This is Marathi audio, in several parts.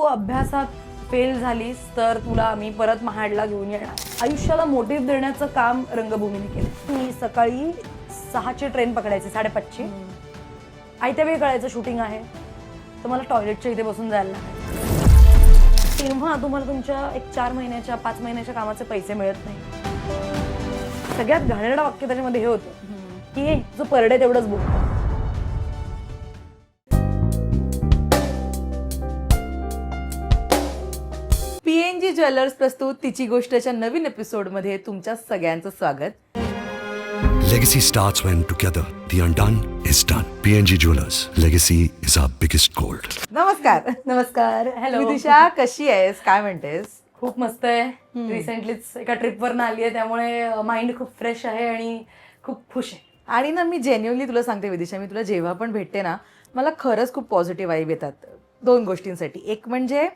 अभ्यासात फेल झालीस तर तुला आम्ही परत महाडला घेऊन येणार. आयुष्याला मोटिव्ह देण्याचं काम रंगभूमीने केलं. मी सकाळी 6ची ट्रेन पकडायची, 5:30ची. आयत्या वेळी कळायचं शूटिंग आहे, तर मला टॉयलेटच्या इथे बसून जायला लागायचं. तेव्हा तुम्हाला तुमच्या एक 4 महिन्याच्या 5 महिन्याच्या कामाचे पैसे मिळत नाही. सगळ्यात घाणेरडं वाक्य त्याच्यामध्ये हे होतं की जो पर डे तेवढंच बोलतो. पीएनजी ज्वेलर्स प्रस्तुत तिची गोष्टच्या नवीन एपिसोडमध्ये तुमच्या सगळ्यांचं स्वागत. Legacy starts when together the undone is done. PNG Jewelers. Legacy is our biggest gold. नमस्कार. नमस्कार. हॅलो विदिशा, कशी आहेस? काय म्हणतेस? खूप मस्त आहे. रिसेंटलीच एका ट्रिपवर आली आहे, त्यामुळे माइंड खूप फ्रेश आहे आणि खूप खुश आहे. आणि ना, मी जेन्युअनली तुला सांगते विदिशा, मी तुला जेव्हा पण भेटते ना, मला खरंच खूप पॉझिटिव्ह वाईब येतात 2 गोष्टींसाठी. एक म्हणजे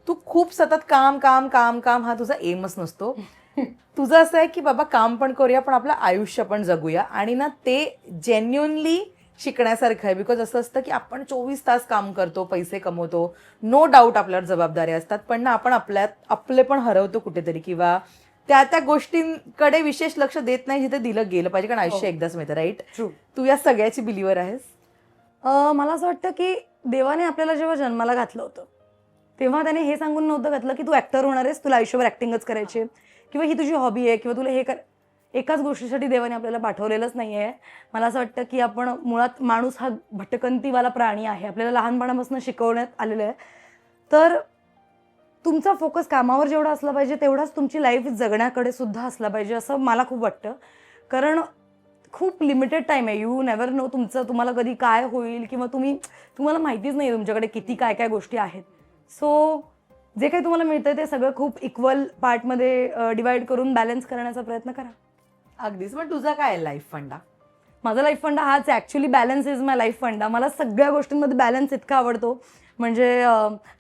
तू खूप सतत काम काम काम काम हा तुझा एमच नसतो. तुझं असं आहे की बाबा काम पण करूया, पण आपलं आयुष्य पण जगूया. आणि ना, ते जेन्युअनली शिकण्यासारखं आहे. बिकॉज असं असतं की आपण 24 तास काम करतो, पैसे कमवतो, नो डाऊट आपल्यावर जबाबदाऱ्या असतात, पण ना आपण आपले पण हरवतो कुठेतरी, किंवा त्या गोष्टींकडे विशेष लक्ष देत नाही जिथे दिलं गेलं पाहिजे, कारण आयुष्य एकदाच मिळतं. राईट? ट्रू. तू या सगळ्याची बिलीवर आहेस? मला असं वाटतं की देवाने आपल्याला जेव्हा जन्माला घातलं होतं, तेव्हा त्याने हे सांगून नव्हतं घातलं की तू ऍक्टर होणार आहेस, तुला आयुष्यभर ऍक्टिंगच करायची, किंवा ही तुझी हॉबी आहे, किंवा तुला हे कर. एकाच गोष्टीसाठी देवाने आपल्याला पाठवलेलंच नाही आहे. मला असं वाटतं की आपण मुळात माणूस हा भटकंतीवाला प्राणी आहे. आपल्याला लहानपणापासून शिकवण्यात आलेलं आहे. तर तुमचा फोकस कामावर जेवढा असला पाहिजे, तेवढाच तुमची लाईफ जगण्याकडे सुद्धा असला पाहिजे, असं मला खूप वाटतं. कारण खूप लिमिटेड टाईम आहे. यू नेव्हर नो तुम्हाला कधी काय होईल, किंवा तुम्हाला माहितीच नाही तुमच्याकडे किती काय काय गोष्टी आहेत. सो जे काही तुम्हाला मिळतं ते सगळं खूप इक्वल पार्टमध्ये डिवाइड करून बॅलन्स करण्याचा प्रयत्न करा. अगदीच. पण तुझा काय लाईफ फंडा? माझा लाईफ फंडा हाच. Actually balance is my life फंडा. मला सगळ्या गोष्टींमध्ये बॅलन्स इतका आवडतो. म्हणजे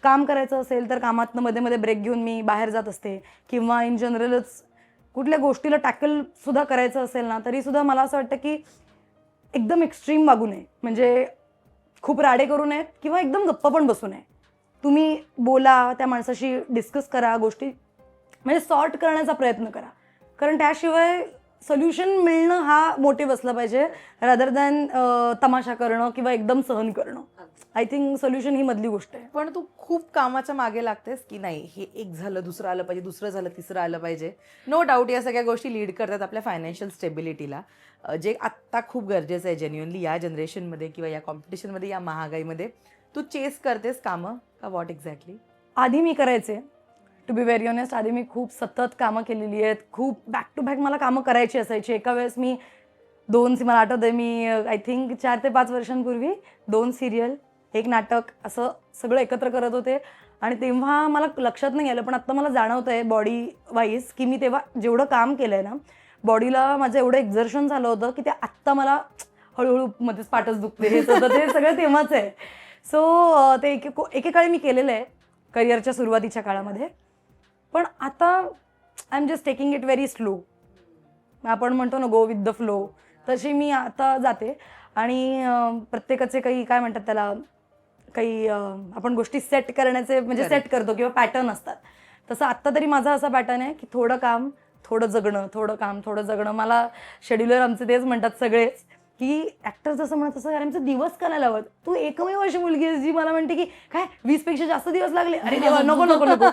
काम करायचं असेल तर कामातनं मध्ये मध्ये ब्रेक घेऊन मी बाहेर जात असते, किंवा इन जनरलच कुठल्या गोष्टीला टॅकलसुद्धा करायचं असेल ना, तरीसुद्धा मला असं वाटतं की एकदम एक्स्ट्रीम वागू नये. म्हणजे खूप राडे करू नयेत, किंवा एकदम गप्प पण बसू नये. तुम्ही बोला, त्या माणसाशी डिस्कस करा, गोष्टी म्हणजे सॉर्ट करण्याचा प्रयत्न करा. कारण त्याशिवाय सोल्युशन मिळणं हा मोटिव्ह असला पाहिजे, रादर दॅन तमाशा करणं किंवा एकदम सहन करणं. आय थिंक सोल्युशन ही मधली गोष्ट आहे. पण तू खूप कामाच्या मागे लागतेस की नाही, हे एक झालं दुसरं आलं पाहिजे, दुसरं झालं तिसरं आलं पाहिजे. नो डाऊट या सगळ्या गोष्टी लीड करतात आपल्या फायनान्शियल स्टेबिलिटीला, जे आत्ता खूप गरजेचं आहे जेन्युअनली या जनरेशनमध्ये, किंवा या कॉम्पिटिशनमध्ये, या महागाईमध्ये. तू चेस करतेस कामं का व्हॉट एक्झॅक्टली? आधी मी करायचे, टू बी व्हेरी ऑनेस्ट. आधी मी खूप सतत कामं केलेली आहेत. खूप बॅक टू बॅक मला कामं करायची असायची. एका वेळेस मी 2 मला आठवतं आहे, मी आय थिंक 4 ते 5 वर्षांपूर्वी 2 सिरियल, 1 नाटक असं सगळं एकत्र करत होते. आणि तेव्हा मला लक्षात नाही आलं, पण आत्ता मला जाणवतं आहे बॉडी वाईज की मी तेव्हा जेवढं काम केलं आहे ना, बॉडीला माझं एवढं एक्झर्शन झालं होतं की ते आत्ता मला हळूहळू मध्येच पाठच दुखते, हे होतं, ते सगळं तेव्हाच आहे. सो ते एकेकाळी मी केलेलं आहे करिअरच्या सुरुवातीच्या काळामध्ये. पण आता I am just taking it very slow. आपण म्हणतो ना, गो विथ द फ्लो, तशी मी आता जाते. आणि प्रत्येकाचे काही काय म्हणतात त्याला, काही आपण गोष्टी सेट करण्याचे म्हणजे सेट करतो, किंवा पॅटर्न असतात. तसं आत्ता तरी माझा असा पॅटर्न आहे की थोडं काम थोडं जगणं, थोडं काम थोडं जगणं. मला शेड्युलर आमचे तेच म्हणतात सगळेच की ॲक्टर जसं म्हणत तसं आमचे दिवस का लावत. तू एकमेव अशी मुलगी आहे जी मला म्हणते की काय 20 पेक्षा जास्त दिवस लागले. अरे देवा, नको नको नको.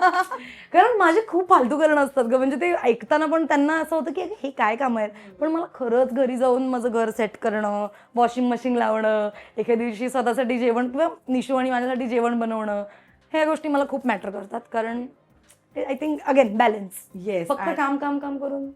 कारण माझे खूप फालतू करणं असतात ग. म्हणजे ते ऐकताना पण त्यांना असं होतं की हे काय काम आहेत, पण मला खरंच घरी जाऊन माझं घर सेट करणं, वॉशिंग मशीन लावणं, एखाद्या दिवशी स्वतःसाठी जेवण, किंवा निशू आणि माझ्यासाठी जेवण बनवणं, ह्या गोष्टी मला खूप मॅटर करतात. कारण I think again balance. Yes. फक्त काम काम काम करून.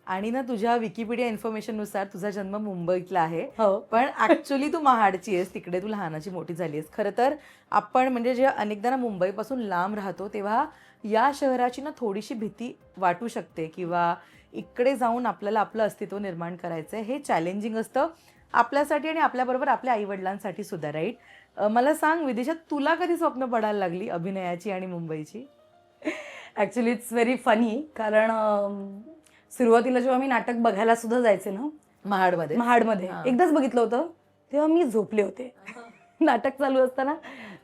आणि ना, तुझ्या विकिपीडिया इन्फॉर्मेशननुसार तुझा जन्म मुंबईतला आहे, हो. पण ऍक्च्युली तू महाडची आहेस. तिकडे तू लहानाची मोठी झाली आहेस. खरं तर आपण म्हणजे जेव्हा अनेकदा ना मुंबईपासून लांब राहतो, तेव्हा या शहराची ना थोडीशी भीती वाटू शकते, किंवा इकडे जाऊन आपल्याला आपलं अस्तित्व निर्माण करायचं आहे. हे चॅलेंजिंग असतं आपल्यासाठी आणि आपल्याबरोबर आपल्या आईवडिलांसाठी सुद्धा. राईट? मला सांग विदिशा, तुला कधी स्वप्न पडायला लागली अभिनयाची आणि मुंबईची? Actually it's very funny. कारण सुरुवातीला जेव्हा मी नाटक बघायला सुद्धा जायचे ना महाडमध्ये, एकदाच बघितलं होतं, तेव्हा मी झोपले होते. नाटक चालू असताना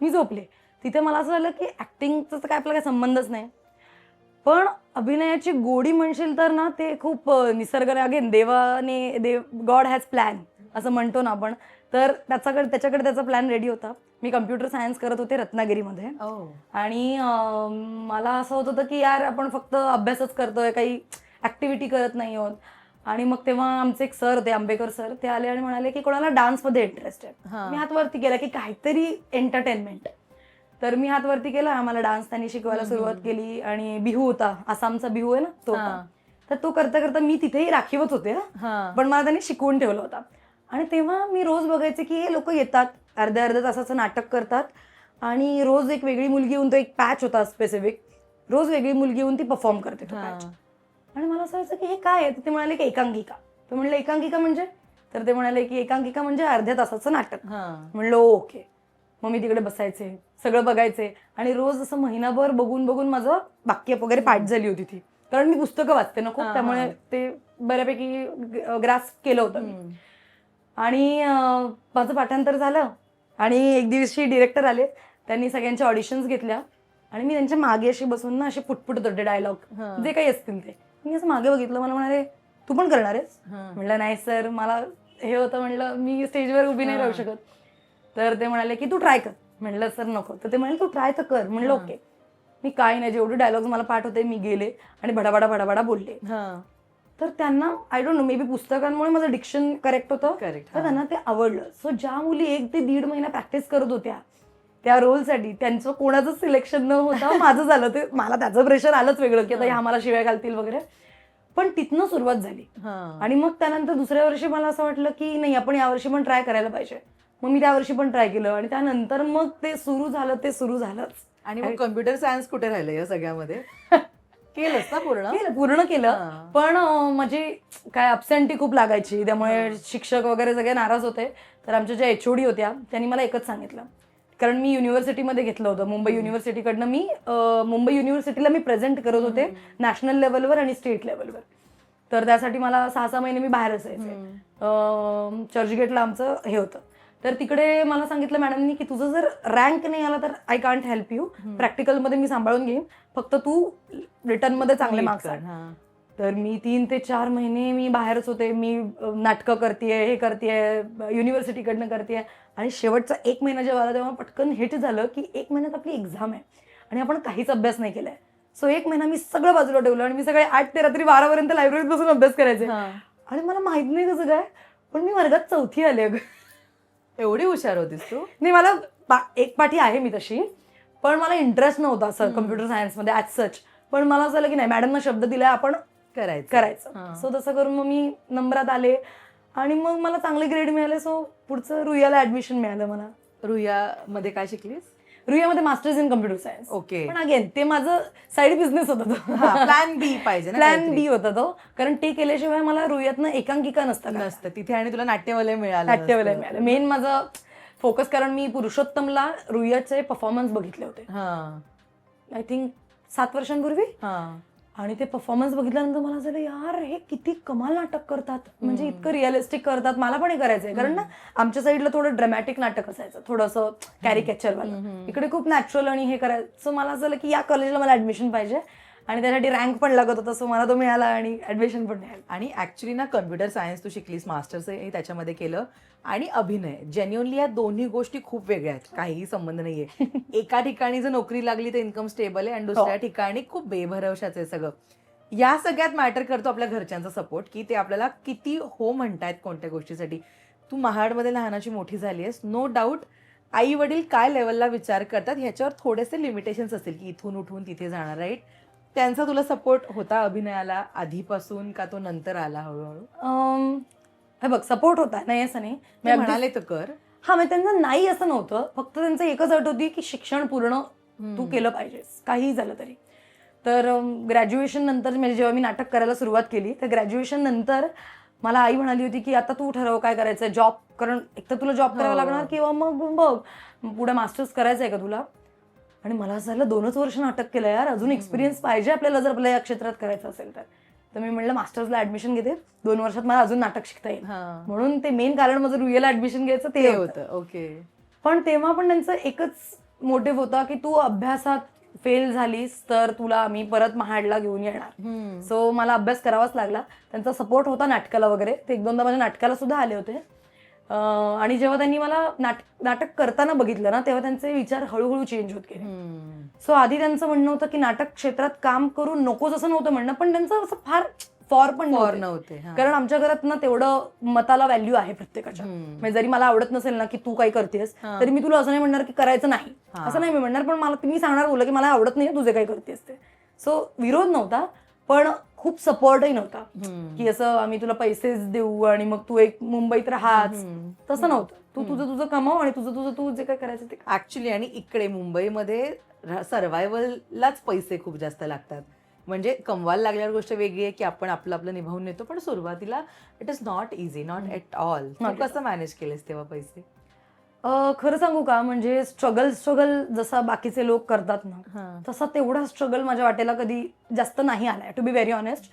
मी झोपले. तिथे मला असं झालं की ॲक्टिंगचा तर काय आपला काही संबंधच नाही, पण अभिनयाची गोडी म्हणशील तर ना ते खूप निसर्गाने अगेन गॉड हॅज प्लॅन असं म्हणतो ना आपण, तर त्याच्याकडे त्याचा प्लॅन रेडी होता. मी कम्प्युटर सायन्स करत होते रत्नागिरीमध्ये आणि मला असं होत होतं की यार आपण फक्त अभ्यासच करतोय, काही ॲक्टिव्हिटी करत नाही आहोत. आणि मग तेव्हा आमचे एक सर होते, आंबेकर सर, ते आले आणि म्हणाले की कोणाला डान्समध्ये इंटरेस्ट आहे. मी हात वरती केला की काहीतरी एंटरटेनमेंट. तर मी हात वरती केला, आम्हाला डान्स त्यांनी शिकवायला सुरुवात केली आणि बिहू होता, आसामचा बिहू आहे ना तो होता. तर तो करता करता मी तिथेही राखीवच होते, पण मला त्यांनी शिकवून ठेवला होता. आणि तेव्हा मी रोज बघायचे की हे लोक येतात, अर्ध्या तासाचं नाटक करतात आणि रोज एक वेगळी मुलगी येऊन, तो एक पॅच होता स्पेसिफिक, रोज वेगळी मुलगी येऊन ती परफॉर्म करते तो पॅच. आणि मला असं व्हायचं की हे काय आहे. ते म्हणाले की एकांकिका. तर म्हणलं एकांकिका म्हणजे? तर ते म्हणाले की एकांकिका म्हणजे अर्ध्या तासाचं नाटक. म्हणलं ओके. मग मी तिकडे बसायचे, सगळं बघायचे आणि रोज असं महिनाभर बघून बघून माझं वाक्य वगैरे पाठ झाली होती ती, कारण मी पुस्तकं वाचते ना खूप, त्यामुळे ते बऱ्यापैकी ग्रास केलं होतं मी. आणि माझं पाठांतर झालं आणि एक दिवशी डिरेक्टर आले, त्यांनी सगळ्यांच्या ऑडिशन्स घेतल्या आणि मी त्यांच्या मागे अशी बसून ना असे पुटपुटत होते डायलॉग जे काही असतील ते. मी असं मागे बघितलं, मला म्हणाले तू पण करणार आहेस? म्हणलं नाही सर, मला हे होतं, म्हणलं मी स्टेजवर उभी नाही राहू शकत. तर ते म्हणाले की तू ट्राय कर. म्हणलं सर नको. तर ते म्हणाले तू ट्राय तर कर. म्हणलं ओके. मी काय नाही, जेवढे डायलॉग्स मला पाठ होते मी गेले आणि भडाभडा बोलले. तर त्यांना I don't know, maybe पुस्तकांमुळे माझं डिक्शन करेक्ट होतं, तर त्यांना ते आवडलं. सो ज्या मुली 1 ते 1.5 महिना प्रॅक्टिस करत होत्या त्या रोलसाठी, त्यांचं कोणाचं सिलेक्शन न होता माझं झालं. ते मला त्याचं प्रेशर आलंच वेगळं की आता ह्या मला शिव्या घालतील वगैरे, पण तिथनं सुरुवात झाली. आणि मग त्यानंतर दुसऱ्या वर्षी मला असं वाटलं की नाही, आपण यावर्षी पण ट्राय करायला पाहिजे. मग मी त्या वर्षी पण ट्राय केलं आणि त्यानंतर मग ते सुरू झालंच. आणि मग कम्प्युटर सायन्स कुठे राहिलं या सगळ्यामध्ये? केलंच ना पूर्ण केलं, पण माझी काय अब्सेंटी खूप लागायची, त्यामुळे शिक्षक वगैरे सगळे नाराज होते. तर आमच्या ज्या HOD होत्या त्यांनी मला एकच सांगितलं, कारण मी युनिव्हर्सिटीमध्ये घेतलं होतं, मुंबई युनिव्हर्सिटीकडनं. मी मुंबई युनिव्हर्सिटीला मी प्रेझेंट करत होते नॅशनल लेवलवर आणि स्टेट लेवलवर. तर त्यासाठी मला 6-6 महिने मी बाहेर असायचे. चर्चगेटला आमचं हे होतं. तर तिकडे मला सांगितलं मॅडमनी की तुझं जर रँक नाही आला तर आय कांट हेल्प यू, प्रॅक्टिकलमध्ये मी सांभाळून घेईन, फक्त तू रिटर्नमध्ये चांगले मार्क्स आण. तर मी 3 ते 4 महिने मी बाहेरच होते. मी नाटकं करतेय, हे करतेय, युनिव्हर्सिटीकडनं करतेय. आणि शेवटचा 1 महिना जेव्हा आला तेव्हा पटकन हिट झालं की 1 महिन्यात आपली एक्झाम आहे आणि आपण काहीच अभ्यास नाही केलाय. सो 1 महिना मी सगळं बाजूला ठेवलं आणि मी सगळे 8 ते रात्री 12 पर्यंत लायब्ररीत बसून अभ्यास करायचे. आणि मला माहित नाही कसं काय, पण मी वर्गात 4थी आले. एवढी हुशार होतीस तू? नाही, मला एक पाठी आहे मी तशी, पण मला इंटरेस्ट नव्हता असं कम्प्युटर सायन्समध्ये ॲज सच. पण मला असं झालं की नाही, मॅडमना शब्द दिलाय, आपण करायचं. सो तसं करून मग मी नंबरात आले आणि मग मला चांगले ग्रेड मिळाले. सो पुढचं रुईयाला ऍडमिशन मिळालं मला. रुईयामध्ये काय शिकलीस? रुईयामध्ये masters in computer science. Okay. पण अगेन ते माझं साईड बिझनेस होता तो. प्लॅन बी पाहिजे ना, प्लॅन बी होता तो, कारण ते केल्याशिवाय मला रुईयातनं एकांकिका नसतं तिथे आणि तुला नाट्यवलय मिळालं. मेन माझं फोकस, कारण मी पुरुषोत्तमला रुईयाचे परफॉर्मन्स बघितले होते आय थिंक 7 वर्षांपूर्वी. आणि ते परफॉर्मन्स बघितल्यानंतर मला झालं यार हे किती कमाल नाटक करतात, म्हणजे इतकं रिअलिस्टिक करतात, मला पण हे करायचंय. कारण ना आमच्या साईडला थोडं ड्रॅमॅटिक नाटक असायचं, थोडंसं कॅरिकेचरवालं. इकडे खूप नॅचरल आणि हे करायचं. मला झालं की या कॉलेजला मला ऍडमिशन पाहिजे आणि त्यासाठी रँक पण लागत होता. सो मला तो मिळाला आणि ऍडमिशन पण मिळालं. आणि ऍक्च्युली ना कम्प्युटर सायन्स तू शिकलीस, मास्टर्सही त्याच्यामध्ये केलं, आणि अभिनय, जेन्युअनली या दोन्ही गोष्टी खूप वेगळ्या आहेत, काहीही संबंध नाहीये. एका ठिकाणी जर नोकरी लागली तर इन्कम स्टेबल आहे आणि दुसऱ्या ठिकाणी खूप बेभरवशाचं आहे सगळं. या सगळ्यात मॅटर करतो आपल्या घरच्यांचा सपोर्ट, की ते आपल्याला किती हो म्हणतायत कोणत्या गोष्टीसाठी. तू महाडमध्ये लहानाची मोठी झाली आहेस, नो डाऊट आई वडील काय लेवलला विचार करतात ह्याच्यावर थोडेसे लिमिटेशन्स असतील, की इथून उठून तिथे जाणार, राईट? त्यांचा तुला सपोर्ट होता अभिनयाला आधीपासून, का तो नंतर आला हळूहळू? हे बघ, सपोर्ट होता, नाही असं नाही. मी म्हणाले तर कर. मग त्यांचं नाही असं नव्हतं, फक्त त्यांचं एकच अट होती की शिक्षण पूर्ण तू केलं पाहिजेस, काहीही झालं तरी. तर ग्रॅज्युएशन नंतर म्हणजे जेव्हा मी नाटक करायला सुरुवात केली, तर ग्रॅज्युएशन नंतर मला आई म्हणाली होती की आता तू ठरव काय करायचं, जॉब, कारण एक तर तुला जॉब करावा लागणार किंवा मग बघ पुढे मास्टर्स करायचं आहे का तुला. आणि मला असं झालं 2च वर्ष नाटक केलं यार, अजून एक्सपिरियन्स पाहिजे आपल्याला जर आपल्या या क्षेत्रात करायचं असेल तर. तर मी म्हटलं मास्टर्सला ऍडमिशन घेते, 2 वर्षात मला अजून नाटक शिकता येईल. म्हणून ते मेन कारण माझं रुईयाला ऍडमिशन घ्यायचं ते होतं. ओके. पण तेव्हा पण त्यांचं एकच मोटिव्ह होता की तू अभ्यासात फेल झालीस तर तुला आम्ही परत महाडला घेऊन येणार. सो मला अभ्यास करावाच लागला. त्यांचा सपोर्ट होता नाटकाला वगैरे, ते 1-2दा माझ्या नाटकाला सुद्धा आले होते. आणि जेव्हा त्यांनी मला नाटक करताना बघितलं ना, तेव्हा त्यांचे विचार हळूहळू चेंज होत गेले. सो आधी त्यांचं म्हणणं होतं की नाटक क्षेत्रात काम करू नकोस असं नव्हतं म्हणणं, पण त्यांचं असं फार फॉर पण नव्हते. कारण आमच्या घरात ना तेवढं मताला व्हॅल्यू आहे प्रत्येकाच्या. म्हणजे जरी मला आवडत नसेल ना की तू काही करतेस, तरी मी तुला असं नाही म्हणणार की करायचं नाही, असं नाही मी म्हणणार, पण मला मी सांगणार बोललं की मला आवडत नाही तुझे काही करतेस ते. सो विरोध नव्हता, पण खूप सपोर्टही नव्हता की असं आम्ही तुला पैसेच देऊ आणि मग तू एक मुंबईत राहाच, तसं नव्हतं. तू तुझं कमाव आणि तुझं तू जे काय करायचं ते. ऍक्च्युली आणि इकडे मुंबईमध्ये सर्व्हायवललाच पैसे खूप जास्त लागतात. म्हणजे कमवायला लागल्यावर गोष्ट वेगळी आहे की आपण आपलं निभावून नेतो, पण सुरुवातीला it is not easy, not at all. कसं मॅनेज केलेस तेव्हा पैसे? खरं सांगू का, म्हणजे स्ट्रगल जसा बाकीचे लोक करतात ना, तसा तेवढा स्ट्रगल माझ्या वाटेला कधी जास्त नाही आलाय, टू बी व्हेरी ऑनेस्ट.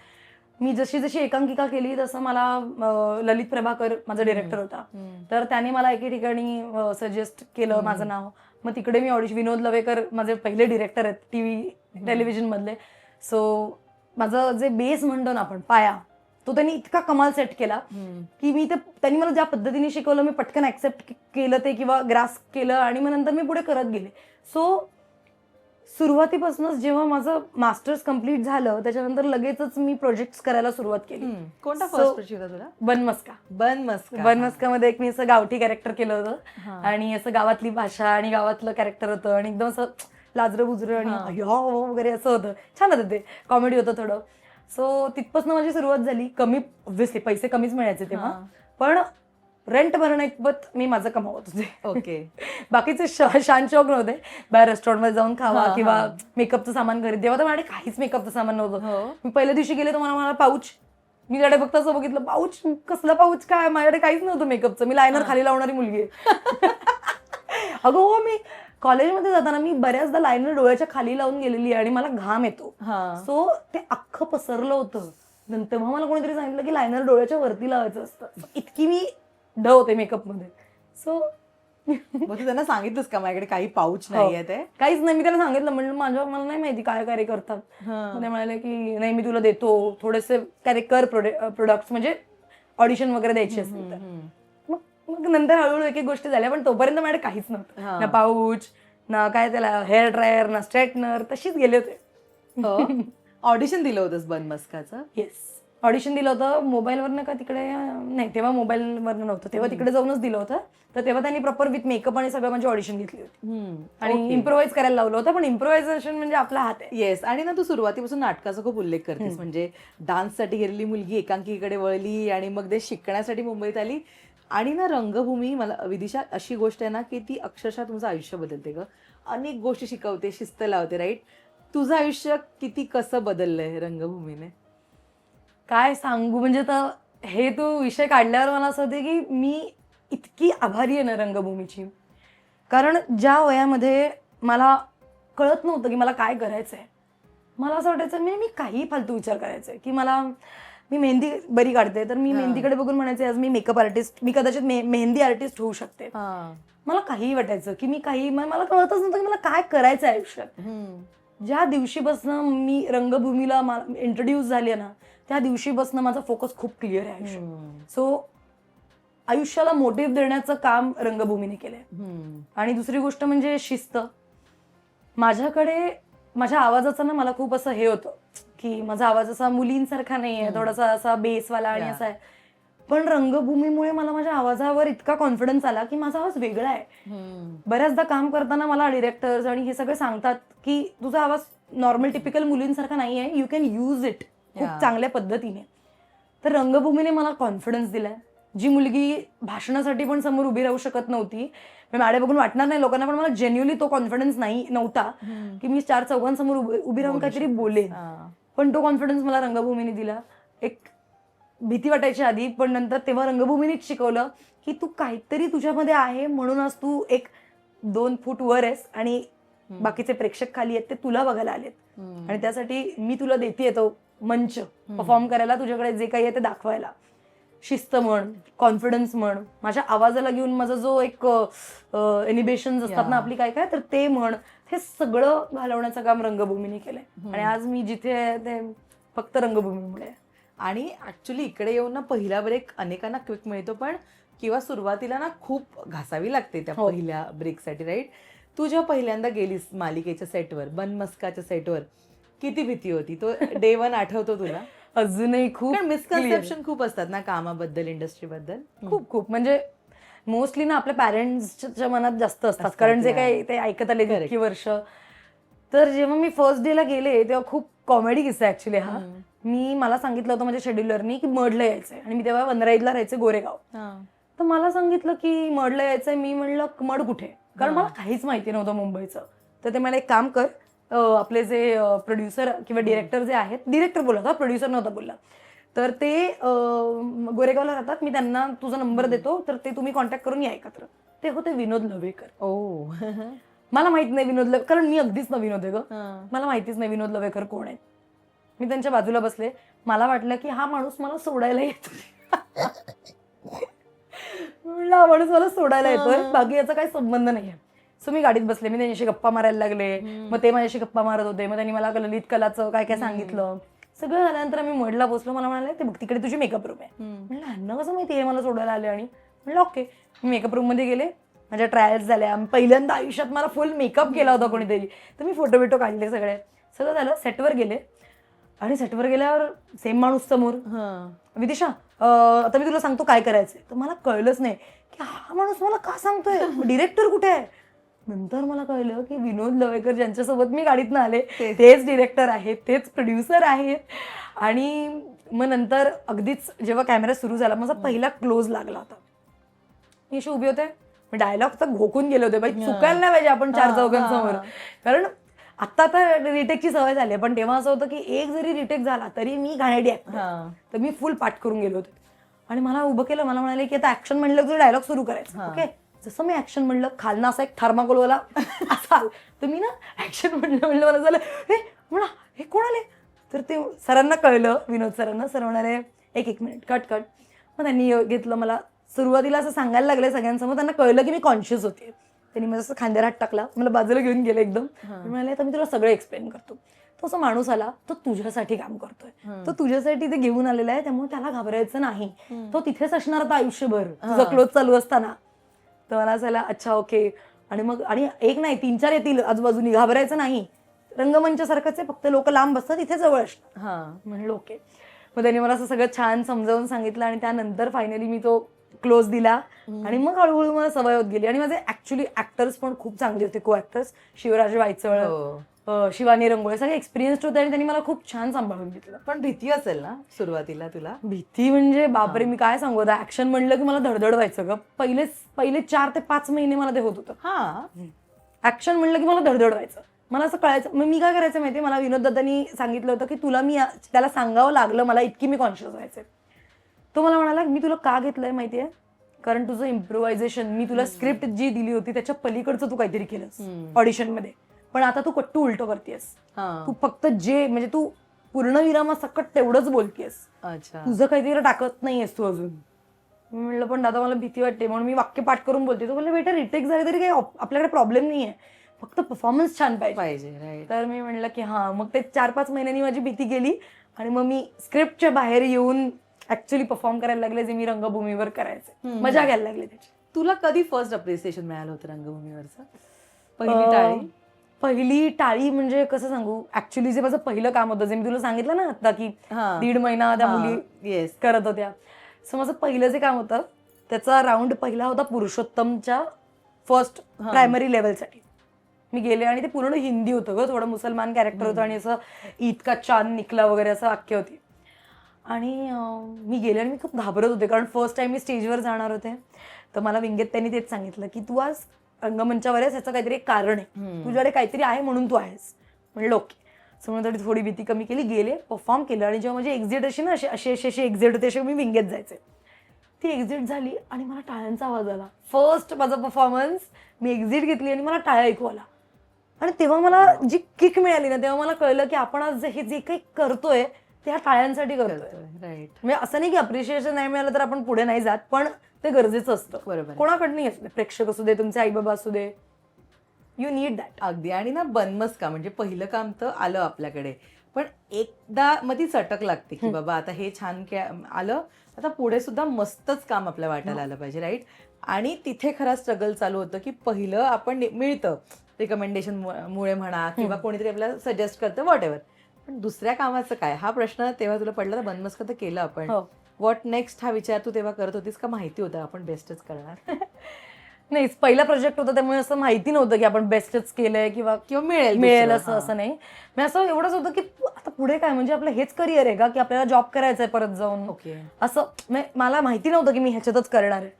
मी जशी एकांकिका केली तसं मला ललित प्रभाकर माझा डिरेक्टर होता, तर त्याने मला एके ठिकाणी सजेस्ट केलं माझं नाव. मग तिकडे मी ऑडिशन, विनोद लवेकर माझे पहिले डिरेक्टर आहेत टेलिव्हिजन मधले. सो माझं जे बेस म्हणतो ना आपण, पाया, तो त्यांनी इतका कमाल सेट केला की मी त्यांनी मला ज्या पद्धतीने शिकवलं मी पटकन ऍक्सेप्ट केलं ते किंवा ग्रास्प केलं आणि मग नंतर मी पुढे करत गेले. सो सुरुवातीपासूनच जेव्हा माझं मास्टर्स कम्प्लीट झालं त्याच्यानंतर लगेचच मी प्रोजेक्ट्स करायला सुरुवात केली. कोणता फर्स्ट प्रोजेक्ट होता तुला? बनमस्कामध्ये एक मी असं गावठी कॅरेक्टर केलं होतं आणि असं गावातली भाषा आणि गावातलं कॅरेक्टर होतं आणि एकदम असं लाजरं बुजरं आणि वगैरे असं होतं. छान होतं ते, कॉमेडी होतं थोडं. सो तिथपासून माझी सुरुवात झाली. कमी ऑब्व्हियसली पैसे कमीच मिळायचे तेव्हा, पण रेंट भरण्याइतपत मी माझं कमावत होते. ओके. बाकीचे शान शौक नव्हते, बाहेर रेस्टॉरंटमध्ये जाऊन खावा किंवा मेकअपचं सामान खरेदी. तेव्हा तर माझ्याकडे काहीच मेकअपचं सामान नव्हतं. मी पहिल्या दिवशी गेले तर मला पाऊच, मी त्याकडे फक्त असं बघितलं, पाऊच कसला पाऊच काय, माझ्याकडे काहीच नव्हतं मेकअपचं. मी लायनर खाली लावणारी मुलगी आहे. अगं हो, मी कॉलेजमध्ये जाताना मी बऱ्याचदा लायनर डोळ्याच्या खाली लावून गेलेली आणि मला घाम येतो. सो ते अख्खं पसरलं होतं. नंतर मग मला कोणीतरी सांगितलं की लायनर डोळ्याच्या वरती लावायचं असतं. इतकी मी ड होते मेकअप मध्ये. सो तू त्यांना सांगितलंस का माझ्याकडे काही पाऊच नाहीये? ते काहीच नाही. मी त्याला सांगितलं, म्हणलं मला नाही माहिती काय काय करतात. ते म्हणाले की नाही मी तुला देतो थोडेसे काय कर प्रोडक्ट्स, म्हणजे ऑडिशन वगैरे द्यायची असतील तर. मग नंतर हळूहळू एक गोष्टी झाल्या, पण तोपर्यंत माझ्याकडे काहीच नव्हतं, ना पाऊच ना काय त्याला हेअर ड्रायर ना स्ट्रेटनर, तशीच गेले होते. ऑडिशन दिलं होतंस बनमस्काचं? येस, ऑडिशन दिलं होतं मोबाईलवरनं का तिकडे, नाही तेव्हा मोबाईलवरनं नव्हतं, तेव्हा तिकडे जाऊनच दिलं होतं. तर तेव्हा त्यांनी प्रॉपर विथ मेकअप आणि सगळं माझी ऑडिशन घेतली होती आणि इम्प्रोव्हाइज करायला लावलं होतं. पण इम्प्रोव्हायझेशन म्हणजे आपला हात आहे. येस. आणि ना तू सुरुवातीपासून नाटकाचा खूप उल्लेख करतेस, म्हणजे डान्ससाठी गेलेली मुलगी एकांकीकडे वळली आणि मग ते शिकण्यासाठी मुंबईत आली. आणि ना रंगभूमी, मला विदिशा अशी गोष्ट आहे ना की ती अक्षरशः तुमचं आयुष्य बदलते ग. अनेक गोष्टी शिकवते, शिस्त लावते, राईट? तुझं आयुष्य किती कसं बदललंय रंगभूमीने? काय सांगू, म्हणजे तर हे तू विषय काढल्यावर मला असं होते की मी इतकी आभारी आहे ना रंगभूमीची. कारण ज्या वयामध्ये मला कळत नव्हतं की मला काय करायचंय, मला असं वाटायचं मी काही फालतू विचार करायचे की मी मेहंदी बरी काढते तर मी मेहंदीकडे बघून म्हणायचे आज मी मेकअप आर्टिस्ट, मी कदाचित मेहंदी आर्टिस्ट होऊ शकते. मला काही वाटायचं की मी काही, मला कळतच नव्हतं की मला काय करायचं आयुष्यात. ज्या दिवशीपासून मी रंगभूमीला इंट्रोड्यूस झाली ना, त्या दिवशीपासून माझा फोकस खूप क्लिअर आहे आयुष्यात. सो आयुष्याला मोटिव्ह देण्याचं काम रंगभूमीने केलंय. आणि दुसरी गोष्ट म्हणजे शिस्त. माझ्याकडे माझ्या आवाजाचं ना मला खूप असं हे होतं की माझा आवाज असा मुलींसारखा नाही आहे, थोडासा असा बेसवाला आणि असा आहे. पण रंगभूमीमुळे मला माझ्या आवाजावर इतका कॉन्फिडन्स आला की माझा आवाज वेगळा आहे. बऱ्याचदा काम करताना मला डिरेक्टर्स आणि हे सगळे सांगतात की तुझा आवाज नॉर्मल टिपिकल मुलींसारखा नाही आहे, यू कॅन यूज इट खूप चांगल्या पद्धतीने. तर रंगभूमीने मला कॉन्फिडन्स दिलाय. जी मुलगी भाषणासाठी पण समोर उभी राहू शकत नव्हती, मॅडे बघून वाटणार नाही लोकांना, पण मला जेन्युअली तो कॉन्फिडन्स नव्हता की मी 4 चौघांसमोर उभी राहून काहीतरी बोलेन, पण तो कॉन्फिडन्स मला रंगभूमीने दिला. एक भीती वाटायची आधी, पण नंतर तेव्हा रंगभूमीनेच शिकवलं की तू काहीतरी तुझ्यामध्ये आहे म्हणूनच तू 1-2 फूट वर आहेस आणि बाकीचे प्रेक्षक खाली आहेत ते तुला बघायला आलेत, आणि त्यासाठी मी तुला देतेय तो मंच परफॉर्म करायला, तुझ्याकडे जे काही आहे ते दाखवायला. शिस्त म्हण, कॉन्फिडन्स म्हण, माझ्या आवाजाला घेऊन माझा जो एक एनिबेशन्स असतात ना आपली काय काय, तर ते म्हण, हे सगळं घालवण्याचं काम रंगभूमीने केलंय. आणि आज मी जिथे आहे ते फक्त रंगभूमीमुळे. आणि ऍक्च्युली इकडे येऊन ना पहिला ब्रेक अनेकांना क्विक मिळतो, पण किंवा सुरुवातीला ना खूप घासावी लागते त्या पहिल्या ब्रेकसाठी, राईट? तू जेव्हा पहिल्यांदा गेलीस मालिकेच्या सेटवर, बनमस्काच्या सेटवर, किती भीती होती? तो डे 1 आठवतो तुला? अजूनही खूप मिसकन्सेप्शन खूप असतात ना कामाबद्दल, इंडस्ट्रीबद्दल. खूप म्हणजे मोस्टली ना आपल्या पॅरेंट्सच्या मनात जास्त असतात, कारण जे काही ते ऐकत आले इतकी वर्ष. तर जेव्हा मी फर्स्ट डेला गेले तेव्हा खूप कॉमेडी किस्सा ऍक्च्युली हा. मला सांगितलं होतं माझ्या शेड्युलरनी की मडला यायचंय, आणि मी तेव्हा वनराईजला राहायचे गोरेगाव. तर मला सांगितलं की मडला यायचंय. मी म्हणलं मड कुठे, कारण मला काहीच माहिती नव्हतं मुंबईचं. तर ते मला एक काम कर, आपले जे प्रोड्युसर किंवा डिरेक्टर जे आहेत, डिरेक्टर बोलला होता, प्रोड्युसर नव्हता बोलला, तर ते गोरेगावला राहतात, मी त्यांना तुझा नंबर देतो, तर ते तुम्ही कॉन्टॅक्ट करून या एकत्र. ते होते विनोद लवेकर. ओ मला माहित नाही विनोद लवेकर, कारण मी अगदीच नवीन होते ग, मला माहितीच नाही विनोद लवेकर कोण आहेत. मी त्यांच्या बाजूला बसले, मला वाटलं की हा माणूस मला सोडायला येतो. म्हणलं हा माणूस मला सोडायला येतोय, बाकी याचा काही संबंध नाहीये. सो मी गाडीत बसले, मी त्यांच्याशी गप्पा मारायला लागले, मग ते माझ्याशी गप्पा मारत होते, मग त्यांनी मला ललित कलाचं काय काय सांगितलं. सगळं झाल्यानंतर आम्ही मडला पोचलो. मला म्हणाले ते बघ तिकडे तुझी मेकअप रूम आहे. म्हणलं ह्यांना कसं माहिती आहे मला सोडायला आले, आणि म्हणलं ओके. मी मेकअप रूम मध्ये गेले, माझ्या ट्रायल्स झाल्या. पहिल्यांदा आयुष्यात मला फुल मेकअप केला होता कोणीतरी, तर मी फोटो बिटो काढले, सगळं झालं. सेटवर गेले, आणि सेटवर गेल्यावर सेम माणूस समोर. विदिशा आता मी तुला सांगतो काय करायचंय. तर मला कळलंच नाही की हा माणूस मला का सांगतोय, डिरेक्टर कुठे आहे. नंतर मला कळलं की विनोद लवेकर ज्यांच्यासोबत मी गाडीतनं आले तेच डिरेक्टर आहेत, तेच प्रोड्युसर आहेत. आणि मग नंतर अगदीच जेव्हा कॅमेरा सुरू झाला, माझा पहिला क्लोज लागला होता. मी अशी उभी होते, डायलॉग तर घोकून गेले होते, बाई चुकायला नाही पाहिजे आपण 4 चौघांसमोर. कारण आता रिटेकची सवय झाली आहे, पण तेव्हा असं होतं की एक जरी रिटेक झाला तरी मी घाणेरडी ऍक्टर, तर मी फुल पाठ करून गेलो होते. आणि मला उभं केलं, मला म्हणाले की आता ऍक्शन म्हणलं की डायलॉग सुरू करायचं. ओके, जसं मी ऍक्शन म्हणलं, खालना असा एक थर्माकोलवाला असाल, तर मी ना ऍक्शन म्हणलं मला झालं हे म्हणा हे कोण आले. तर ते सरांना कळलं, विनोद सरांना. सर म्हणाले एक मिनिट कट. मग त्यांनी घेतलं मला, सुरुवातीला असं सांगायला लागले सगळ्यांसमोर. त्यांना कळलं की मी कॉन्शियस होते. त्यांनी माझं असं खांद्यावर हात टाकला, मला बाजूला घेऊन गेले एकदम. म्हणाले तर मी तुला सगळं एक्सप्लेन करतो. तो असं माणूस आला, तो तुझ्यासाठी काम करतोय, तो तुझ्यासाठी ते घेऊन आलेला आहे, त्यामुळे त्याला घाबरायचं नाही. तो तिथेच असणार होता आयुष्यभर, तुझा क्लोज चालू असताना. तर मला असं अच्छा ओके. आणि मग आणि एक नाही 3-4 येतील आजूबाजूनी, घाबरायचं नाही. रंगमंचासारखंच आहे, फक्त लोक लांब बसतात, इथे जवळ असतात. म्हणलं ओके. मग त्यांनी मला असं सगळं छान समजावून सांगितलं, आणि त्यानंतर फायनली मी तो क्लोज दिला. आणि मग हळूहळू मला सवय होत गेली. आणि माझे ऍक्च्युली ऍक्टर्स पण खूप चांगले होते, को ऍक्टर्स. शिवराज वायचळ, शिवानी रंगोळे, सगळे एक्सपिरियन्स्ड होते, आणि त्यांनी मला खूप छान सांभाळून घेतलं. पण भीती असेल ना सुरुवातीला तुला? भीती म्हणजे बापरे, मी काय सांगू आता, ऍक्शन म्हणलं की मला धडधड व्हायचं ग. पहिले 4 ते 5 महिने मला ते होत होतं. ऍक्शन म्हणलं की मला धडधड व्हायचं. मला असं कळायचं. मग मी काय करायचं माहितीये, मला विनोद दादांनी सांगितलं होतं की तुला मी त्याला सांगावं लागलं मला, इतकी मी कॉन्शियस व्हायचे. तो मला म्हणाला मी तुला का घेतलंय माहितीये, कारण तुझं इम्प्रोव्हायझेशन, मी तुला स्क्रिप्ट जी दिली होती त्याच्या पलीकडचं तू काहीतरी केलंस ऑडिशन मध्ये, पण आता तू कट्टू उलटं करतेस. तू फक्त जे म्हणजे तू पूर्णविरामासकट तेवढंच बोलतेस, तुझं काहीतरी टाकत नाहीयेस तू अजून. मी म्हणलं पण दादा मला भीती वाटते, म्हणून मी वाक्य पाठ करून बोलते. तो बोलले बेटा रिटेक झाले तरी काही आपल्याकडे प्रॉब्लेम नाहीये, फक्त परफॉर्मन्स छान पाहिजे. तर मी म्हणलं की हा. मग ते 4-5 महिन्यांनी माझी भीती गेली, आणि मग मी स्क्रिप्टच्या बाहेर येऊन ऍक्च्युली परफॉर्म करायला लागले, जे मी रंगभूमीवर करायचे, मजा घ्यायला लागले त्याची. तुला कधी फर्स्ट अप्रिसिएशन मिळालं होतं रंगभूमीवरचं? पहिली टाळी म्हणजे कसं सांगू, ऍक्च्युली जे माझं पहिलं काम होतं, जे मी तुला सांगितलं ना आता की 1.5 महिना त्या मुली करत होत्या. सो माझं पहिलं जे काम होतं त्याचा राऊंड पहिला होता पुरुषोत्तमच्या फर्स्ट प्रायमरी लेवलसाठी. मी गेले, आणि ते पूर्ण हिंदी होतं ग, थोडं मुसलमान कॅरेक्टर होतं, आणि असं ईद का चांद निकला वगैरे असं वाक्य होती. आणि मी गेले, आणि मी खूप घाबरत होते, कारण फर्स्ट टाइम मी स्टेजवर जाणार होते. तर मला विंगेत त्यांनी तेच सांगितलं की तू आज रंगमंचावर आहेस, याचं काहीतरी एक कारण आहे, तुझ्याकडे काहीतरी आहे म्हणून तू आहेस. म्हणलं ओके. सो म्हणून थोडी भीती कमी केली, गेले, परफॉर्म केलं. आणि जेव्हा माझी एक्झिट अशी ना अशी एक्झिट होते, अशी मी विंगेत जायचे. ती एक्झिट झाली, आणि मला टाळ्यांचा आवाज आला. फर्स्ट माझा परफॉर्मन्स, मी एक्झिट घेतली, आणि मला टाळ्या ऐकू आला. आणि तेव्हा मला जी किक मिळाली ना, तेव्हा मला कळलं की आपण आज जे काही करतोय त्या टाळ्यांसाठी करतोय. राईट. म्हणजे असं नाही की अप्रिशिएशन नाही मिळालं तर आपण पुढे नाही जात, पण ते गरजेचं असतं. बरोबर. कोणाकडनंही असू दे, प्रेक्षक असू दे, तुमचे आई बाबा असू दे, यू नीड दॅट. अगदी. आणि ना बनमस का म्हणजे पहिलं काम तर आलं आपल्याकडे, पण एकदा मग ती चटक लागते की बाबा आता हे छान आलं, आता पुढे सुद्धा मस्तच काम आपल्या वाटायला आलं पाहिजे. राईट. आणि तिथे खरा स्ट्रगल चालू होतं की पहिलं आपण मिळतं रिकमेंडेशन मुळे म्हणा किंवा कोणीतरी आपल्याला सजेस्ट करतं वॉट एव्हर, पण दुसऱ्या कामाचं काय हा प्रश्न तेव्हा तुला पडला. तर बनमस्का तर केलं आपण, हो. व्हॉट नेक्स्ट हा विचार तू तेव्हा करत होतीस का माहिती होतं आपण बेस्टच करणार? नाही, पहिला प्रोजेक्ट होता त्यामुळे असं माहिती नव्हतं की आपण बेस्टच केलंय किंवा मिळेल मिळेल दुसरं. असं हां. असं नाही. मी असं एवढंच होतं की आता पुढे काय, म्हणजे आपलं हेच करिअर आहे का की आपल्याला जॉब करायचा आहे परत जाऊन, ओके. असं मला माहिती नव्हतं की मी ह्याच्यातच करणार आहे.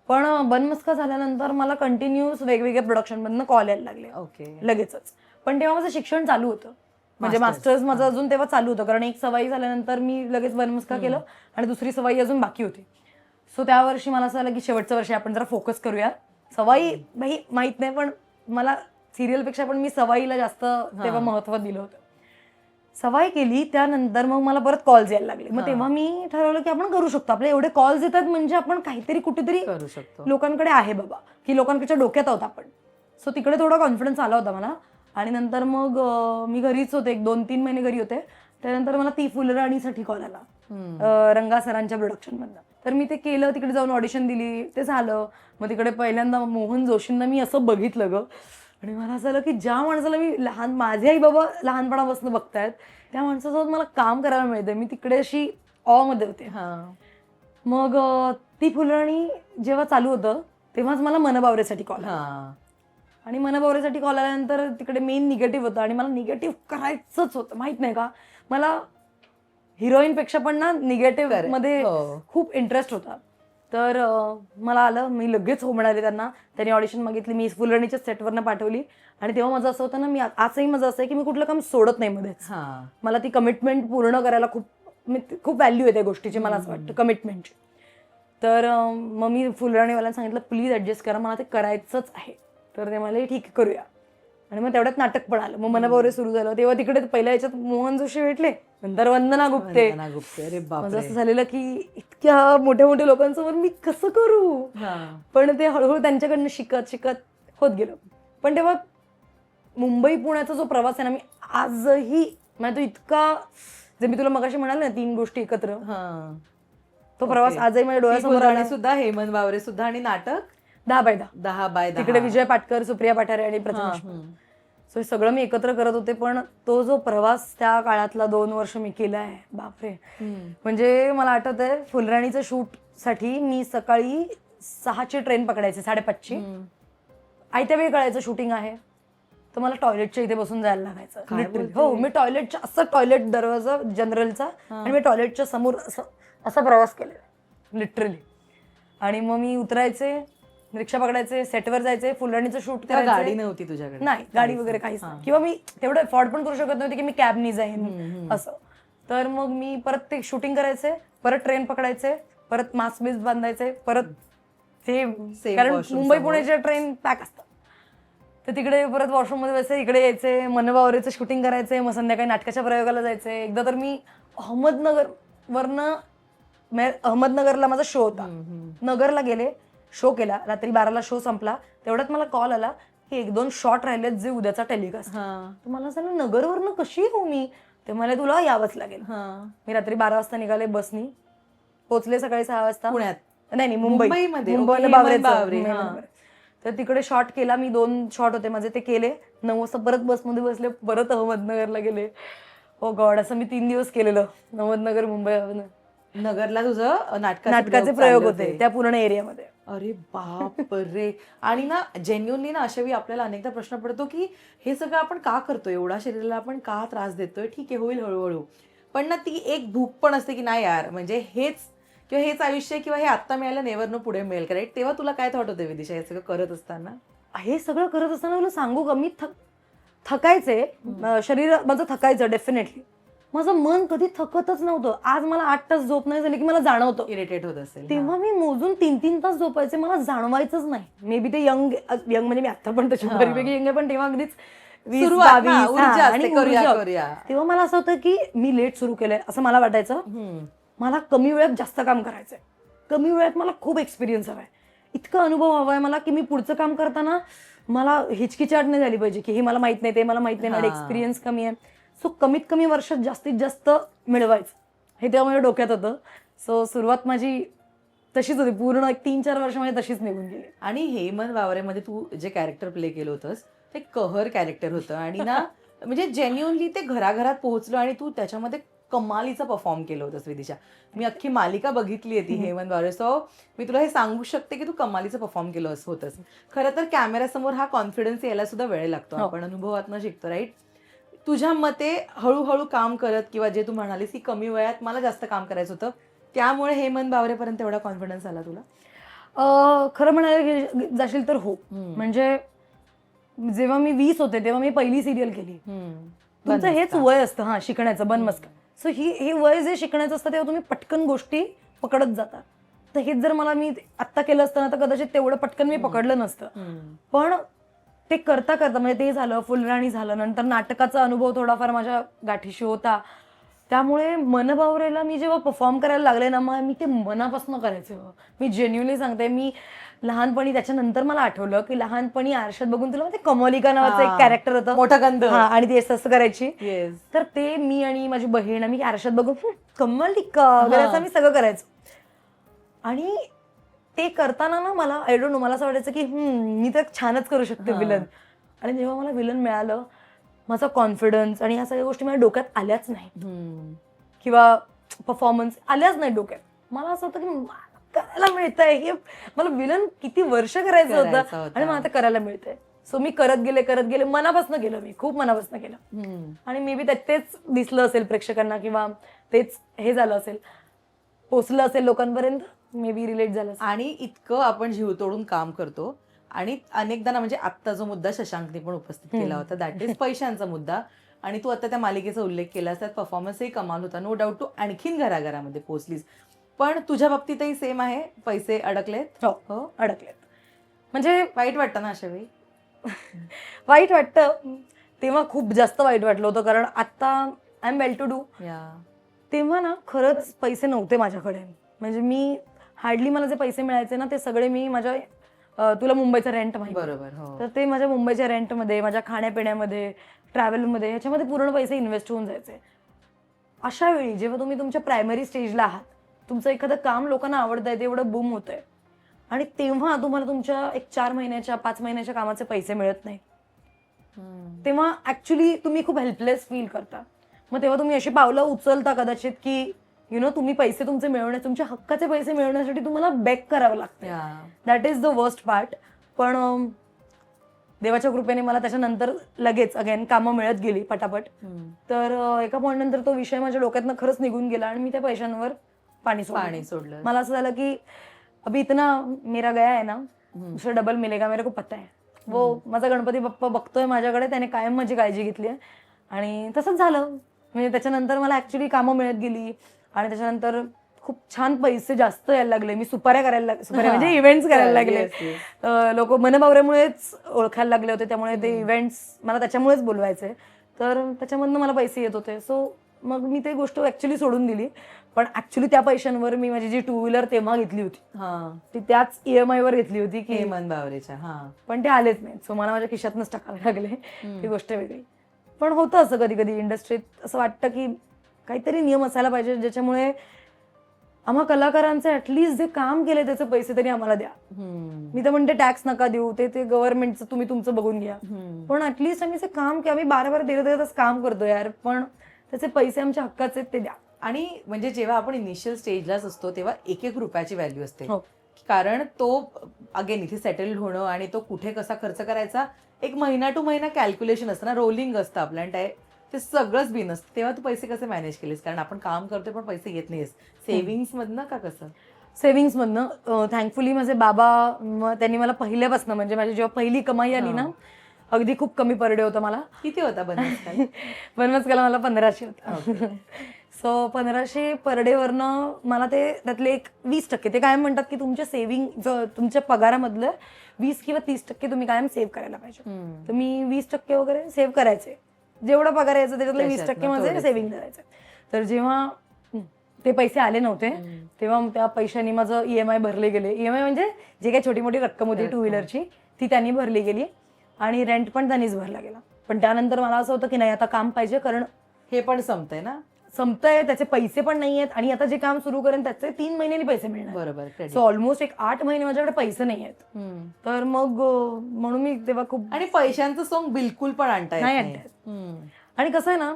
पण बनमस्का झाल्यानंतर मला कंटिन्यूस वेगवेगळ्या प्रोडक्शनमधनं कॉल यायला लागले ओके. लगेचच. पण तेव्हा माझं शिक्षण चालू होतं, म्हणजे मास्टर्स माझं अजून तेव्हा चालू होतं, कारण एक सवाई झाल्यानंतर मी लगेच बनमस्का केलं आणि दुसरी सवाई अजून बाकी होती. सो त्या वर्षी मला असं झालं की शेवटच्या वर्षी आपण जरा फोकस करूया. सवाई भाई माहित नाही, पण मला सिरियलपेक्षा पण मी सवाईला जास्त तेव्हा महत्त्व दिलं होतं. सवाई केली, त्यानंतर मग मला परत कॉल्स यायला लागले. मग तेव्हा मी ठरवलं की आपण करू शकतो, आपले एवढे कॉल्स येतात म्हणजे आपण काहीतरी कुठेतरी करू शकतो. लोकांकडे आहे बाबा, की लोकांकडच्या डोक्यात आहोत आपण. सो तिकडे थोडा कॉन्फिडन्स आला होता मला. आणि नंतर मग मी घरीच होते, 1-2-3 महिने घरी होते. त्यानंतर मला ती फुलराणीसाठी कॉल आला रंगा सरांच्या प्रोडक्शनमधनं. तर मी ते केलं, तिकडे जाऊन ऑडिशन दिली, ते झालं. मग तिकडे पहिल्यांदा मोहन जोशींना मी असं बघितलं ग, आणि मला असं झालं की ज्या माणसाला मी माझे आई बाबा लहानपणापासून बघतायत त्या माणसासोबत मला काम करायला मिळतंय, मी तिकडे अशी ऑमध्ये होते. मग ती फुलराणी जेव्हा चालू होतं तेव्हाच मला मनबावरेसाठी कॉल आला. आणि मनबावरेसाठी कॉल आल्यानंतर तिकडे मेन निगेटिव्ह होतं आणि मला निगेटिव्ह करायचंच होतं. माहित नाही का, मला हिरोईनपेक्षा पण ना निगेटिव्ह मध्ये खूप इंटरेस्ट होता. तर मला आलं, मी लगेच हो म्हणाले त्यांना. त्यांनी ऑडिशन मागितली, मी फुलराणीच्या सेटवरनं पाठवली. आणि तेव्हा माझं असं होतं ना, मी आजही माझं असं आहे की मी कुठलं काम सोडत नाही मध्येच. मला ती कमिटमेंट पूर्ण करायला खूप व्हॅल्यू आहे त्या गोष्टीची, मला असं वाटतं कमिटमेंटची. तर मग मी फुलराणीवाल्यांना सांगितलं प्लीज ॲडजस्ट करा, मला ते करायचंच आहे. तर ते मला ठीक करूया. आणि मग तेवढ्यात नाटक पण आलं, मग मनबावरे सुरू झालं. तेव्हा तिकडे पहिल्या याच्यात मोहन जोशी भेटले, नंतर वंदना गुप्ते. माझं असं झालेलं की इतक्या मोठ्या मोठ्या लोकांसमोर मी कसं करू. पण ते हळूहळू त्यांच्याकडनं शिकत शिकत होत गेलं. पण तेव्हा मुंबई पुण्याचा जो प्रवास आहे ना, मी आजही म्हणजे तो इतका, जे मी तुला मगाशी म्हणाले ना 3 गोष्टी एकत्र, तो प्रवास आजही माझ्या डोळ्यासमोर सुद्धा, हेमंत बावरे सुद्धा, आणि नाटक 10x10 तिकडे विजय पाटकर, सुप्रिया पाठारे आणि प्रथमेश. सो हे सगळं मी एकत्र करत होते. पण तो जो प्रवास त्या काळातला 2 वर्ष मी केलाय, बापरे. म्हणजे मला आठवत आहे फुलराणीचं शूट साठी मी सकाळी 6ची ट्रेन पकडायची, 5:30ची. आयत्या वेळी कळायचं शूटिंग आहे, तर मला टॉयलेटच्या इथे बसून जायला लागायचं लिटरली. हो, मी टॉयलेटच्या असं टॉयलेट दरवाजा जनरलचा, आणि मी टॉयलेटच्या समोर असा प्रवास केलेला लिटरली. आणि मग मी उतरायचे, रिक्षा पकडायचे, सेटवर जायचे, फुलराणीचं शूट करायचं. गाडी नव्हती तुझ्याकडे? नाही, गाडी वगैरे काहीच नाही. किंवा मी तेवढं अफोर्ड पण करू शकत नव्हते की मी कॅबनी जाईन असं. तर मग मी परत ते शूटिंग करायचे, परत ट्रेन पकडायचे, परत मास्क बिस्क बांधायचे, परत ते, कारण मुंबई पुण्याच्या ट्रेन पॅक असतात. तर तिकडे परत वॉशरूममध्ये बसायचे, इकडे यायचे, मनबावरेचं शूटिंग करायचे, मग संध्याकाळी नाटकाच्या प्रयोगाला जायचे. एकदा तर मी अहमदनगरला माझा शो होता, नगरला गेले, शो केला, रात्री 12ला शो संपला. तेवढ्यात मला कॉल आला की 1-2 शॉट राहिलेत जे उद्याचा टेलिकास्ट. तर मला सांगितलं नगरवरनं कशी येऊ मी. ते मला तुला यावंच लागेल. मी रात्री 12 वाजता निघाले बसनी, पोचले सकाळी 6 वाजता पुण्यात. नाही, मुंबईमध्ये बावरे. तर तिकडे शॉट केला मी, 2 शॉट होते माझे, ते केले. 9 वाजता परत बसमध्ये बसले, परत अहमदनगरला गेले. ओ गॉड, असं मी 3 दिवस केलेलं, अहमदनगर, मुंबई, नगरला तुझं नाटकाचे प्रयोग होते त्या पूर्ण एरियामध्ये. अरे बाप रे. आणि ना जेन्युअनली ना अशा वेळी आपल्याला अनेकदा प्रश्न पडतो की हे सगळं आपण का करतोय, एवढा शरीराला आपण का त्रास देतोय. ठीक आहे, होईल हळूहळू, पण ना ती एक भूक पण असते की नाही यार, म्हणजे हेच आयुष्य, किंवा हे आत्ता मिळालं नेवर नो पुढे मिळेल. करेक्ट. तेव्हा तुला काय थॉट होते विदिशा हे सगळं करत असताना? हे सगळं करत असताना तुला सांगू का, मी थकायचे, शरीर माझं थकायचं डेफिनेटली. माझं मन कधी थकतच नव्हतं. आज मला 8 तास झोप नाही झाली की मला जाणवतं, इरिटेट होत असेल. तेव्हा मी मोजून 3-3 तास झोपायचे, मला जाणवायचंच नाही. मे बी ते यंग म्हणजे मी आता पण तशी बरीपैकी यंग आहे, पण तेव्हा अगदीच 20, सुरुवात ना, 22, ऊर्जा हा, असते, आणि करूया, ऊर्जा. करूया. तेव्हा मला असं होतं की मी लेट सुरू केलंय असं मला वाटायचं. मला कमी वेळात जास्त काम करायचंय, कमी वेळात मला खूप एक्सपिरियन्स हवाय, इतका अनुभव हवाय मला की मी पुढचं काम करताना मला हिचकिचाट नाही झाली पाहिजे की हे मला माहित नाही, ते मला माहित नाही, माझा एक्सपिरियन्स कमी आहे. सो कमीत कमी वर्षात जास्तीत जास्त मिळवायचं हे तेव्हा माझ्या डोक्यात होतं. सो सुरुवात माझी तशीच होती, पूर्ण 3-4 वर्ष माझी तशीच निघून गेली. आणि हेमंत वावरेमध्ये तू जे कॅरेक्टर प्ले केलं होतंस ते कहर कॅरेक्टर होतं आणि ना म्हणजे जेन्युअनली ते घराघरात पोहोचलं आणि तू त्याच्यामध्ये कमालीचं परफॉर्म केलं होतंस विदिशा. मी अख्खी मालिका बघितली आहे ती हेमंत वावरे. सो मी तुला हे सांगू शकते की तू कमालीचं परफॉर्म केलं होतंस. खरं तर कॅमेऱ्यासमोर हा कॉन्फिडन्स यायला सुद्धा वेळ लागतो, आपण अनुभवातनं शिकतो, राईट? तुझ्या मते हळूहळू काम करत किंवा जे तू म्हणालीस की कमी वयात मला जास्त काम करायचं होतं त्यामुळे हेमंत बावरेपर्यंत एवढा कॉन्फिडन्स आला तुला? खरं म्हणायला जाशील तर हो. म्हणजे जेव्हा मी 20 होते तेव्हा मी पहिली सिरियल केली. तुमचं हेच वय असतं हा शिकण्याचं, बनमस्का. सो हे वय जे शिकण्याचं असतं तेव्हा तुम्ही पटकन गोष्टी पकडत जाता. तर हेच जर मी आत्ता केलं असतं ना तर कदाचित तेवढं पटकन मी पकडलं नसतं. पण ते करता करता म्हणजे ते झालं, फुलराणी झालं, नंतर नाटकाचा अनुभव थोडाफार माझ्या गाठीशी होता. त्यामुळे मनबावरेला मी जेव्हा परफॉर्म करायला लागले ना मग मी ते मनापासून करायचे. मी जेन्युअनली सांगते, मी लहानपणी त्याच्यानंतर मला आठवलं की लहानपणी आरशात बघून तुला ते कमलिका नावाचं एक कॅरेक्टर होतं, मोठा गंध, आणि ती असं करायची. येस. तर ते मी आणि माझी बहीण आम्ही आरशात बघून कमलिका वगैरे असं मी सगळं करायचो. आणि ते करताना ना मला आय डोंट नो, मला असं वाटायचं की मी तर छानच करू शकते विलन. आणि जेव्हा मला विलन मिळालं माझा कॉन्फिडन्स आणि ह्या सगळ्या गोष्टी माझ्या डोक्यात आल्याच नाही किंवा परफॉर्मन्स आल्याच नाही डोक्यात. मला असं होतं की करायला मिळतंय हे, मला विलन किती वर्ष करायचं होतं आणि मला आता करायला मिळतंय. सो मी करत गेले, मनापासून केलं, मी खूप मनापासून केलं. आणि मे बी तेच दिसलं असेल प्रेक्षकांना किंवा तेच हे झालं असेल, पोचलं असेल लोकांपर्यंत, मे बी रिलेट झालं असेल. आणि इतकं आपण जीव तोडून काम करतो आणि अनेकदा ना म्हणजे आत्ता जो मुद्दा शशांकने पण उपस्थित केला होता दॅट इज पैशांचा मुद्दा. आणि तू आता त्या मालिकेचा उल्लेख केलास, त्यात परफॉर्मन्सही कमाल होता, नो डाऊट. तू आणखीन घराघरामध्ये पोहोचलीस. पण तुझ्या बाबतीतही सेम आहे, पैसे अडकलेत? हो, अडकलेत. म्हणजे वाईट वाटतं ना अशा वेळी? वाईट वाटतं, तेव्हा खूप जास्त वाईट वाटलं होतं. कारण आता I am well to do, तेव्हा ना खरंच पैसे नव्हते माझ्याकडे. म्हणजे मी हार्डली, मला जे पैसे मिळायचे ना ते सगळे मी माझ्या तुला मुंबईचं रेंट माहिती, बरोबर, तर ते माझ्या मुंबईच्या रेंटमध्ये, माझ्या खाण्यापिण्यामध्ये, ट्रॅव्हलमध्ये, ह्याच्यामध्ये पूर्ण पैसे इन्व्हेस्ट होऊन जायचे. अशा वेळी जेव्हा तुम्ही तुमच्या प्रायमरी स्टेजला आहात, तुमचं एखादं काम लोकांना आवडतंय, ते एवढं बूम होतंय, आणि तेव्हा तुम्हाला तुमच्या एक 4 महिन्याच्या 5 महिन्याच्या कामाचे पैसे मिळत नाही, तेव्हा ऍक्च्युली तुम्ही खूप हेल्पलेस फील करता. मग तेव्हा तुम्ही अशी पावलं उचलता कदाचित की तुम्ही पैसे तुमचे तुमच्या हक्काचे पैसे मिळवण्यासाठी तुम्हाला बेग करावं लागतं. That is the worst part. पण देवाच्या कृपेने मला त्याच्यानंतर लगेच अगेन कामं मिळत गेली पटापट. तर एका पॉईंट नंतर तो विषय माझ्या डोक्यातनं खरंच निघून गेला आणि मी त्या पैशांवर पाणी सोडलं. मला असं झालं की अभी इतना मेरा गया है ना, दुसरा डबल मिलेगा, मेरे को पता है. वो माझा गणपती बाप्पा बघतोय माझ्याकडे, त्याने कायम माझी काळजी घेतली आहे. आणि तसंच झालं. म्हणजे त्याच्यानंतर मला ऍक्च्युली कामं मिळत गेली आणि त्याच्यानंतर खूप छान पैसे जास्त यायला लागले. मी सुपाऱ्या करायला सुपाऱ्या म्हणजे इव्हेंट्स करायला लागले. लोक मनबावरेमुळेच ओळखायला लागले होते, त्यामुळे ते इव्हेंट्स मला त्याच्यामुळेच बोलवायचे. तर त्याच्यामधनं मला पैसे येत होते. सो मग मी ते गोष्ट ऍक्च्युली सोडून दिली. पण ऍक्च्युली त्या पैशांवर मी माझी जी 2 व्हीलर तेव्हा घेतली होती ती त्याच EMI वर घेतली होती की हेमंत बावरेच्या, पण ते आलेच नाही. सो मला माझ्या खिशातनंच टाकावे लागले. ही गोष्ट वेगळी. पण होतं असं कधी कधी इंडस्ट्रीत, असं वाटतं की काहीतरी नियम असायला पाहिजे ज्याच्यामुळे आम्हा कलाकारांचे ऍटलीस्ट जे काम केले त्याचे पैसे तरी आम्हाला द्या. मी तर म्हणते टॅक्स नका देऊ, ते गव्हर्नमेंटचं तुम्ही तुमचं बघून घ्या. पण ऍटलीस्ट आम्ही जे काम की आम्ही 12 13 तास काम करतो यार, पण त्याचे पैसे आमच्या हक्काचे ते द्या. आणि म्हणजे जेव्हा आपण इनिशियल स्टेजलाच असतो तेव्हा 1-1 रुपयाची व्हॅल्यू असते. कारण तो अगेन इथे सेटल होणं आणि तो कुठे कसा खर्च करायचा, एक महिना टू महिना कॅल्क्युलेशन असतं ना, रोलिंग असतं आपल्या, ते सगळंच बिन असतं. तेव्हा तू पैसे कसे मॅनेज केलेस? कारण आपण काम करतोय पण पैसे येत नाहीस. सेव्हिंग्स मधनं का कसं? सेव्हिंग्स मधनं. थँकफुली माझे बाबा, त्यांनी मला पहिल्यापासून, म्हणजे माझी जेव्हा पहिली कमाई आली ना, अगदी खूप कमी पर डे होता मला. किती होता बनमस्काला? बनमस्काला मला 1500 होता. सो 1500 पर डेवरनं मला ते त्यातले एक 20%, ते कायम म्हणतात की तुमच्या सेव्हिंग तुमच्या पगारामधलं 20 किंवा 30% तुम्ही कायम सेव्ह करायला पाहिजे. तर मी 20% वगैरे सेव्ह करायचे. जेवढा पगार यायचा त्याच्यातले 20% माझे सेव्हिंग करायचे. तर जेव्हा ते पैसे आले नव्हते तेव्हा त्या पैशांनी माझं EMI भरले गेले. EMI म्हणजे जे काही छोटी मोठी रक्कम होती 2 व्हीलरची ती त्यांनी भरली गेली आणि रेंट पण त्यांनीच भरला गेला. पण त्यानंतर मला असं होतं की नाही आता काम पाहिजे, कारण हे पण संपतंय ना. संपतंय, त्याचे पैसे पण नाही आहेत आणि आता जे काम सुरू करेन त्याचे 3 महिन्यांनी पैसे मिळणार. बरोबर. सो ऑलमोस्ट एक 8 महिने माझ्याकडे पैसे नाही आहेत. तर मग म्हणून मी तेव्हा खूप आणि पैशांचं सोंग बिलकुल पण आणता येत नाही नाही. आणतात. आणि कसं आहे ना,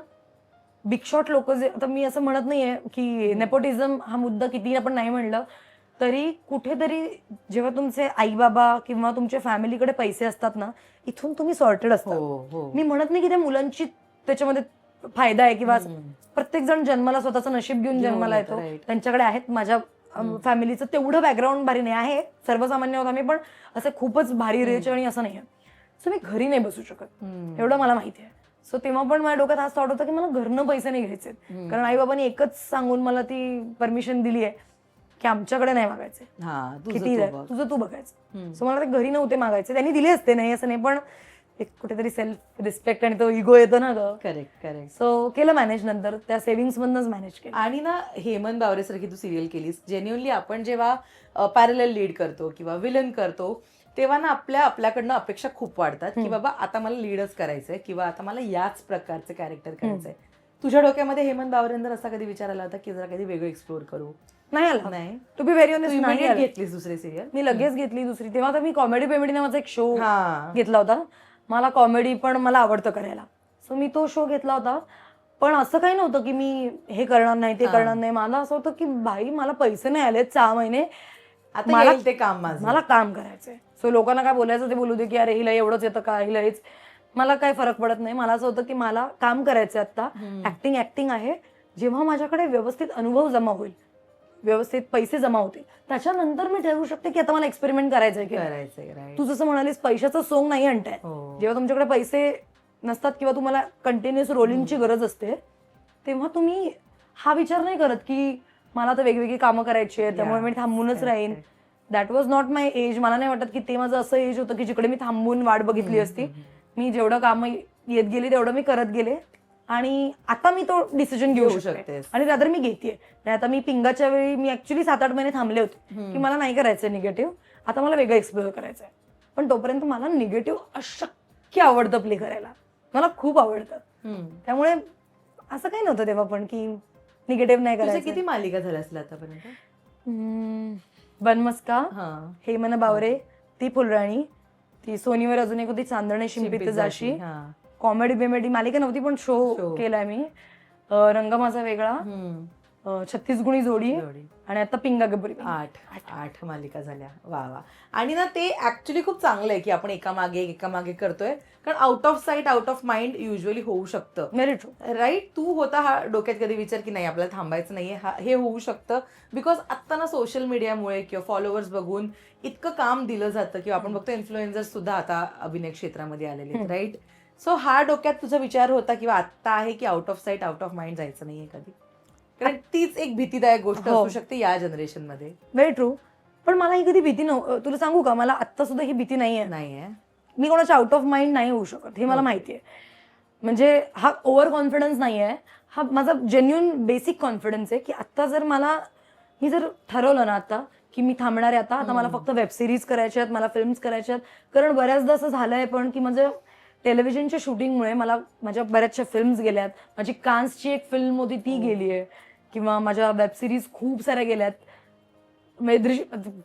बिग शॉट लोक जे, आता मी असं म्हणत नाहीये की नेपोटिझम हा मुद्दा किती आपण नाही म्हणलं तरी कुठेतरी जेव्हा तुमचे आई बाबा किंवा तुमच्या फॅमिलीकडे पैसे असतात ना, इथून तुम्ही सॉर्टेड असतात. मी म्हणत नाही की त्या मुलांची त्याच्यामध्ये फायदा आहे किंवा प्रत्येक जण जन्माला स्वतःचं नशीब घेऊन जन्माला येतो. त्यांच्याकडे आहेत. माझ्या फॅमिलीचं तेवढं बॅकग्राऊंड भारी नाही आहे, सर्वसामान्य होत आम्ही, पण असं खूपच भारी रिच आणि असं नाही आहे. सो मी घरी नाही बसू शकत, एवढं मला माहिती आहे. सो तेव्हा पण माझ्या डोक्यात हा थॉट होता की मला घरनं पैसे नाही घ्यायचे, कारण आई बाबांनी एकच सांगून मला ती परमिशन दिली आहे की आमच्याकडे नाही मागायचे, किती तुझं तू बघायचं. सो मला ते घरी नव्हते मागायचे. त्यांनी दिले असते, नाही असं नाही, पण एक कुठेतरी सेल्फ रिस्पेक्ट आणि तो इगो येतो ना ग. करेक्ट. सो केलं मॅनेज, नंतर त्या सेव्हिंग्स मधनच मॅनेज केलं. आणि ना हेमंत बावरे सारखी तू सिरियल केलीस, जेन्युअनली आपण जेव्हा पॅरलल लीड करतो किंवा विलन करतो तेव्हा ना आपल्याकडनं अपेक्षा खूप वाढतात की बाबा आता मला लीडच करायचंय किंवा आता मला याच प्रकारचे कॅरेक्टर करायचंय. तुझ्या डोक्यामध्ये हेमंत बावरेंवर असा कधी विचार आला होता की जरा कधी वेगळं एक्सप्लोर करू? नाही आला. नाही. टू बी व्हेरी ऑनेस्ट नाही आला. घेतलीस दुसरी सिरियल? मी लगेच घेतली दुसरी. तेव्हा तर मी कॉमेडी पेमेडी नावाचा एक शो घेतला होता. मला कॉमेडी पण मला आवडतं करायला, सो मी तो शो घेतला होता. पण असं काही नव्हतं की मी हे करणार नाही ते करणार नाही. मला असं होतं की भाई मला पैसे नाही आलेत 6 महिने, आता मला ते काम मला काम करायचंय. सो लोकांना काय बोलायचं ते बोलू दे की अरे हिला एवढंच येतं का, हिला हेच, मला काही फरक पडत नाही. मला असं होतं की मला काम करायचं आता. ऍक्टिंग आहे. जेव्हा माझ्याकडे व्यवस्थित अनुभव जमा होईल, व्यवस्थित पैसे जमा होतील, त्याच्यानंतर मी ठरवू शकते की आता मला एक्सपेरिमेंट करायचंय की तू जसं म्हणालीस पैशाचं सोंग नाही आणताय. जेव्हा तुमच्याकडे पैसे नसतात किंवा तुम्हाला कंटिन्युअस रोलिंगची गरज असते तेव्हा तुम्ही हा विचार नाही करत की मला तर वेगवेगळी कामं करायची आहे त्यामुळे मी थांबूनच राहीन. That was not my age. मला नाही वाटत की ते माझं असं एज होतं की जिकडे मी थांबून वाट बघितली असती. मी जेवढं कामं येत गेली तेवढं मी करत गेले आणि आता मी तो डिसिजन घेऊ शकते आणि रादर मी घेतेय. आता मी पिंगाच्या वेळी मी ऍक्च्युली 7-8 महिने थांबले होते की मला नाही करायचंय निगेटिव्ह, आता मला वेगळं एक्सप्लोर करायचंय. पण तोपर्यंत मला निगेटिव्ह अशक्य आवडतं प्ले करायला, मला खूप आवडतं. त्यामुळे असं काही नव्हतं तेव्हा पण की निगेटिव्ह नाही करायचं. किती मालिका झाल्या असल्या आतापर्यंत? बनमस्का, हेमंत बावरे, ती फुलराणी, ती सोनीवर अजून एक होती चांदणे शिंपित जाशी. कॉमेडी बेमेडी मालिका नव्हती पण शो केलाय मी. रंग माझा वेगळा, 36 गुणी जोडी आणि आता पिंगा गबरी. 8 मालिका झाल्या. वा. आणि ना ते ऍक्च्युली खूप चांगलं आहे की आपण एकामागे करतोय, कारण out of site out of mind usually होऊ शकतं. Very true. राईट. तू होता हा डोक्यात कधी विचार की नाही आपल्याला थांबायचं नाहीये, हे होऊ शकतं? बिकॉज आत्ता ना सोशल मीडियामुळे किंवा फॉलोअर्स बघून इतकं काम दिलं जातं किंवा आपण बघतो इन्फ्लुएन्सर्स सुद्धा आता अभिनय क्षेत्रामध्ये आलेले आहेत. राईट. सो हा डोक्यात तुझा विचार होता किंवा आत्ता आहे की out of site out of mind जायचं नाहीये कधी? कारण तीच एक भीतीदायक गोष्ट असू शकते या जनरेशन मध्ये. Very true. पण मला ही कधी भीती नव्हती. तुला सांगू का, मला आत्ता सुद्धा ही भीती नाहीये. मी कोणाच्या आउट ऑफ माइंड नाही होऊ शकत हे मला माहिती आहे. म्हणजे हा ओव्हर कॉन्फिडन्स नाही आहे, हा माझा जेन्युइन बेसिक कॉन्फिडन्स आहे की आत्ता जर मी जर ठरवलं ना आता की मी थांबणार आहे आता मला फक्त वेब सिरीज करायच्या आहेत, मला फिल्म्स करायच्या आहेत. कारण बऱ्याचदा असं झालंय पण की माझं टेलिव्हिजनच्या शूटिंगमुळे मला माझ्या बऱ्याचशा फिल्म्स गेल्यात. माझी कान्सची एक फिल्म होती ती गेली आहे किंवा माझ्या वेब सिरीज खूप साऱ्या गेल्यात.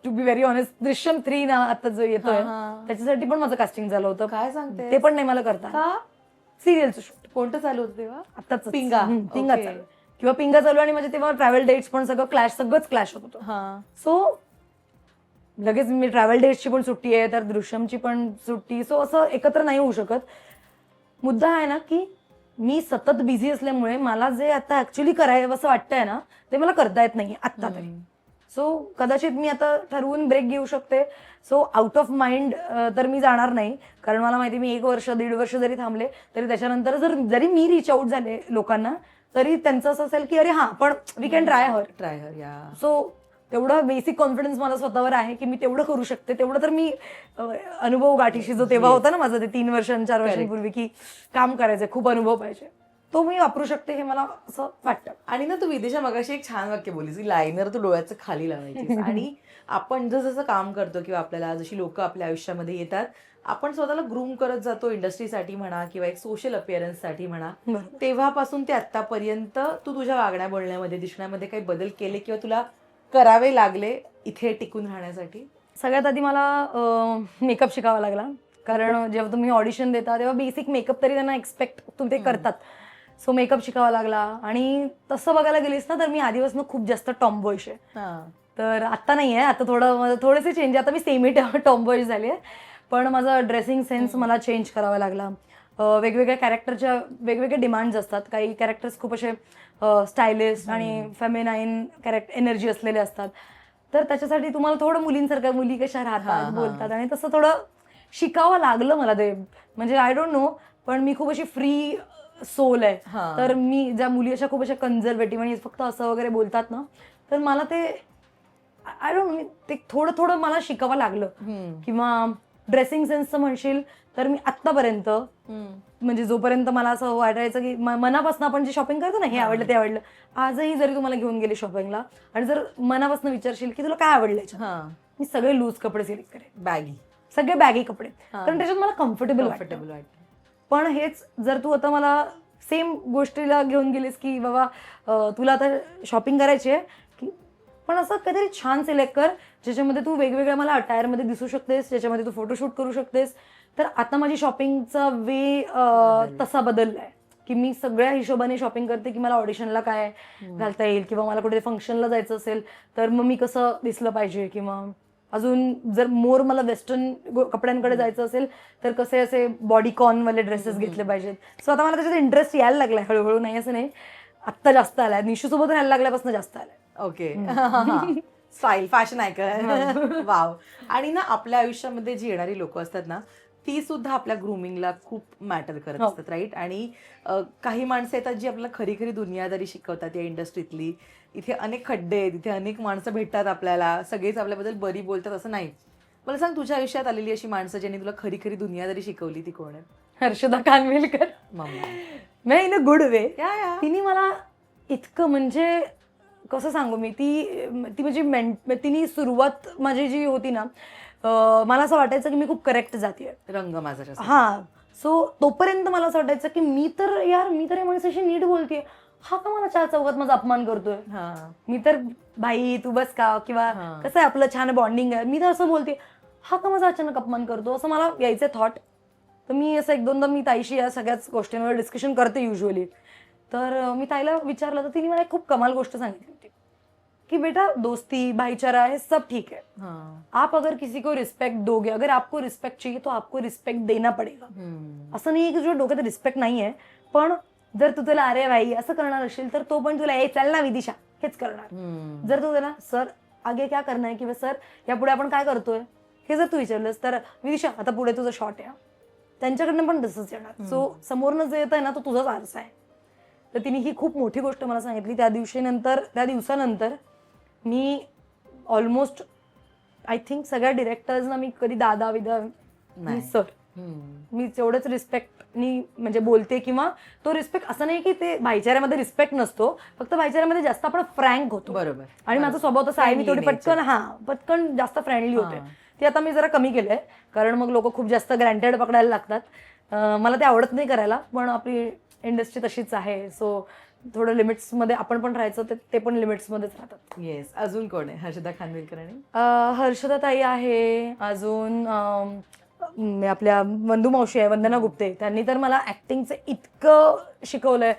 To be very honest, Drishyam 3 ना आता जो येतोय त्याच्यासाठी पण माझं कास्टिंग झालं होतं. काय सांगते? ते पण नाही मला करता. सिरियलचं शूट कोणतं चालू होतं तेव्हा? आताच पिंगा चालू किंवा पिंगा चालू आणि म्हणजे तेव्हा ट्रॅव्हल डेट्स पण सगळंच क्लॅश होत होतं. सो लगेच मी ट्रॅव्हल डेट्सची पण सुट्टी आहे तर दृश्यमची पण सुट्टी. सो असं एकत्र नाही होऊ शकत. मुद्दा आहे ना की मी सतत बिझी असल्यामुळे मला जे आता ऍक्च्युली करायचं असं वाटतंय ना ते मला करता येत नाही आत्ता तरी. सो कदाचित मी आता ठरवून ब्रेक घेऊ शकते. सो आउट ऑफ माइंड तर मी जाणार नाही, कारण मला माहिती मी 1 वर्ष 1.5 वर्ष जरी थांबले तरी त्याच्यानंतर जरी मी रीच आउट झाले लोकांना तरी त्यांचं असं असेल की अरे हा पण वी कॅन ट्राय हर. या सो तेवढा बेसिक कॉन्फिडन्स मला स्वतःवर आहे की मी तेवढं करू शकते. तेवढं तर मी अनुभव गाठीशी जो तेव्हा होता ना माझा ते 3 वर्षां 4 वर्षांपूर्वी की काम करायचंय, खूप अनुभव पाहिजे, तो मी वापरू शकते हे मला असं वाटतं. आणि ना तू विदिशा मगाशी एक छान वाक्य बोललीस की लायनर तू डोळ्याचं खाली लावायची. आणि आपण जसं काम करतो किंवा आपल्याला जशी लोक आपल्या आयुष्यामध्ये येतात, आपण स्वतःला ग्रूम करत जातो इंडस्ट्रीसाठी म्हणा किंवा एक सोशल अपिअरन्ससाठी म्हणा. बरोबर. तेव्हापासून ते आतापर्यंत तू तुझ्या वागण्या बोलण्यामध्ये दिसण्यामध्ये काही बदल केले किंवा तुला करावे लागले इथे टिकून राहण्यासाठी? सगळ्यात आधी मला मेकअप शिकावा लागला, कारण जेव्हा तुम्ही ऑडिशन देता तेव्हा बेसिक मेकअप तरी त्यांना एक्सपेक्ट तुम्ही ते करतात. सो मेकअप शिकावा लागला. आणि तसं बघायला गेलीस ना तर मी आधीपासून खूप जास्त टॉमबॉयश आहे. तर आता नाही आहे, आता थोडेसे चेंज, आता मी सेमी टॉमबॉयश झाली आहे. पण माझा ड्रेसिंग सेन्स मला चेंज करावा लागला. वेगवेगळ्या कॅरेक्टरच्या वेगवेगळे डिमांड्स असतात. काही कॅरेक्टर्स खूप असे स्टायलिस्ट आणि फेमिनाईन एनर्जी असलेले असतात. तर त्याच्यासाठी तुम्हाला थोडं मुलींसारखं, मुली कशा राहतात बोलतात, आणि तसं थोडं शिकावं लागलं मला ते. म्हणजे आय डोंट नो, पण मी खूप अशी फ्री सोल आहे. तर मी ज्या मुली अशा खूप अशा कन्झर्वेटिव्ह आणि फक्त असं वगैरे बोलतात ना, तर मला ते आय डोंट नो, ते थोडं थोडं मला शिकावं लागलं. किंवा ड्रेसिंग सेन्सचं म्हणशील तर मी आत्तापर्यंत म्हणजे जोपर्यंत मला असं वाटायचं की मनापासून आपण जे शॉपिंग करतो ना, हे आवडलं ते आवडलं, आजही जरी तुम्हाला घेऊन गेले शॉपिंगला आणि जर मनापासून विचारशील की तुला काय आवडलं, मी सगळे लूज कपडे सिलेक्ट करेन, बॅगी, सगळे बॅगी कपडे, कारण त्याच्यात मला कम्फर्टेबल वाटतं. पण हेच जर तू आता मला सेम गोष्टीला घेऊन गेलीस की बाबा तुला आता शॉपिंग करायची आहे, की पण असं काहीतरी छान सिलेक्ट कर ज्याच्यामध्ये तू वेगवेगळ्या मला अटायरमध्ये दिसू शकतेस, ज्याच्यामध्ये तू फोटोशूट करू शकतेस. तर आता माझी शॉपिंगचा वे तसा बदललाय की मी सगळ्या हिशोबाने शॉपिंग करते की मला ऑडिशनला काय घालता येईल, किंवा मला कुठे फंक्शनला जायचं असेल तर मग मी कसं दिसलं पाहिजे, किंवा अजून जर मोर मला वेस्टर्न कपड्यांकडे जायचं असेल तर कसे असे बॉडीकॉनवाले ड्रेसेस घेतले पाहिजेत. सो आता मला त्याच्यात इंटरेस्ट यायला लागलाय हळूहळू, नाही असं नाही, आत्ता जास्त आलाय, निशूसोबत राहायला लागल्यापासून जास्त आलाय. Okay. Style, fashion icon, wow. आणि ना आपल्या आयुष्यामध्ये जी येणारी लोक असतात ना, ती सुद्धा आपल्या ग्रूमिंगला खूप मॅटर करत असतात, राईट? आणि काही माणसं येतात जी आपल्याला खरी खरी दुनियादारी शिकवतात या इंडस्ट्रीतली. इथे अनेक खड्डे आहेत, इथे अनेक माणसं भेटतात आपल्याला, सगळेच आपल्याबद्दल बरी बोलतात असं नाही. मला सांग, तुझ्या आयुष्यात आलेली अशी माणसं ज्यांनी तुला खरी खरी दुनियादारी शिकवली, ती कोण आहे? हर्षदा कानविलकर. नाही, इन अ गुड वे. तिने मला इतकं, म्हणजे कसं सांगू मी, ती म्हणजे तिने सुरुवात माझी जी होती ना, मला असं वाटायचं की मी खूप करेक्ट जाते रंग माझा. सो तोपर्यंत मला असं वाटायचं की मी तर या माणसाशी नीट बोलतेय, हा का मला 4 चौकात माझा अपमान करतोय, मी तर भाई तू बस का, किंवा कसं आहे आपलं छान बॉन्डिंग आहे, मी तर असं बोलते, हा का माझा अचानक अपमान करतो, असं मला यायचं थॉट. तर मी असं 1-2दा मी ताईशी या सगळ्याच गोष्टींवर डिस्कशन करते युजली. तर मी ताईला विचारलं तर तिने मला एक खूप कमाल गोष्ट सांगितली होती कि बेटा दोस्ती भाईचारा है सब ठीक है, आप अगर किसी को रिस्पेक्ट दोगे, अगर आपको रिस्पेक्ट चाहिए तो आपको रिस्पेक्ट देना पडेगा. असं नाही की तुझ्या डोक्यात रिस्पेक्ट नाहीये, पण जर तू त्याला अरे भाई असं करणार असेल तर तो पण तुला चल ना विदिशा हेच करणार. जर तू त्याला सर आगे क्या करना है किंवा सर यापुढे आपण काय करतोय हे जर तू विचारलंस तर विदिशा आता पुढे तुझं शॉर्ट आहे, त्यांच्याकडनं पण तसंच येणार. सो समोरनं जे येत आहे ना तो तुझाच आरसा आहे. तर तिने ही खूप मोठी गोष्ट मला सांगितली. त्या दिवसानंतर मी ऑलमोस्ट आय थिंक सगळ्या डिरेक्टर्सना मी कधी दादा विदा मी सर, मी तेवढंच रिस्पेक्टनी म्हणजे बोलते. किंवा तो रिस्पेक्ट असं नाही की ते भाईचाऱ्यामध्ये रिस्पेक्ट नसतो, फक्त भाईचाऱ्यामध्ये जास्त आपण फ्रँक होतो. बरोबर. आणि माझा स्वभाव तसा आहे, मी थोडी पटकन जास्त फ्रेंडली होते. ते आता मी जरा कमी केलंय, कारण मग लोक खूप जास्त ग्रँटेड पकडायला लागतात. मला ते आवडत नाही करायला, पण आपली इंडस्ट्री तशीच आहे. सो थोडं लिमिट्समध्ये आपण पण राहायचं, ते पण लिमिट्समध्येच राहतात. येस. अजून कोण आहे? हर्षदा खानविलकर आणि हर्षदा ताई आहे, अजून आपल्या वंदू मावशी आहे, वंदना गुप्ते. त्यांनी तर मला ऍक्टिंगचं इतकं शिकवलंय,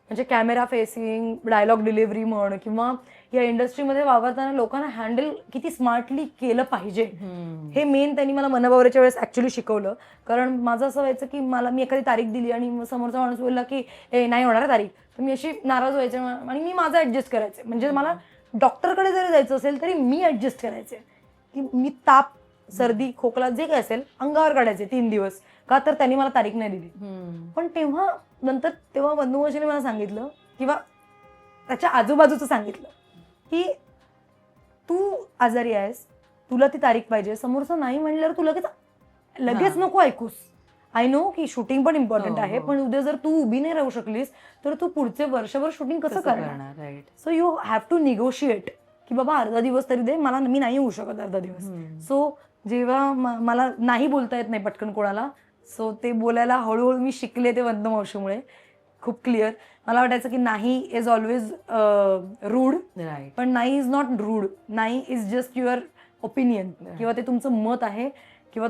म्हणजे कॅमेरा फेसिंग, डायलॉग डिलिव्हरी म्हण, किंवा या इंडस्ट्रीमध्ये वावरताना लोकांना हँडल किती स्मार्टली केलं पाहिजे हे मेन त्यांनी मला मनबावऱ्याच्या वेळेस ऍक्च्युली शिकवलं. कारण माझं असं व्हायचं की मी एखादी तारीख दिली आणि समोरचा माणूस बोलला की नाही होणार तारीख, तर मी अशी नाराज व्हायचे आणि मी माझं ऍडजस्ट करायचे. म्हणजे मला डॉक्टरकडे जरी जायचं असेल तरी मी ऍडजस्ट करायचे की मी ताप, सर्दी, खोकला जे काय असेल अंगावर काढायचे 3 दिवस, का तर त्यांनी मला तारीख नाही दिली. पण तेव्हा वंदू मावशीने मला सांगितलं किंवा त्याच्या आजूबाजूचं सांगितलं की तू आजारी आहेस, तुला ती तारीख पाहिजे, समोरचं नाही म्हणल्यावर तू लगेच नको ऐकूस. आय नो की शूटिंग पण इम्पॉर्टंट आहे, पण उद्या जर तू उभी नाही राहू शकलीस तर तू पुढचे वर्षभर शूटिंग कसं करणार. Right. So you have to negotiate की बाबा अर्धा दिवस तरी दे मला, मी नाही येऊ शकत अर्धा दिवस. सो जेव्हा मला नाही बोलता येत नाही पटकन कोणाला, सो ते बोलायला हळूहळू मी शिकले ते वंदना मावशीमुळे. खूप क्लिअर मला वाटायचं की नाही इज ऑलवेज रूड, राईट. पण नाही इज नॉट रूड. नाही इज जस्ट युअर ओपिनियन किंवा ते तुमचं मत आहे किंवा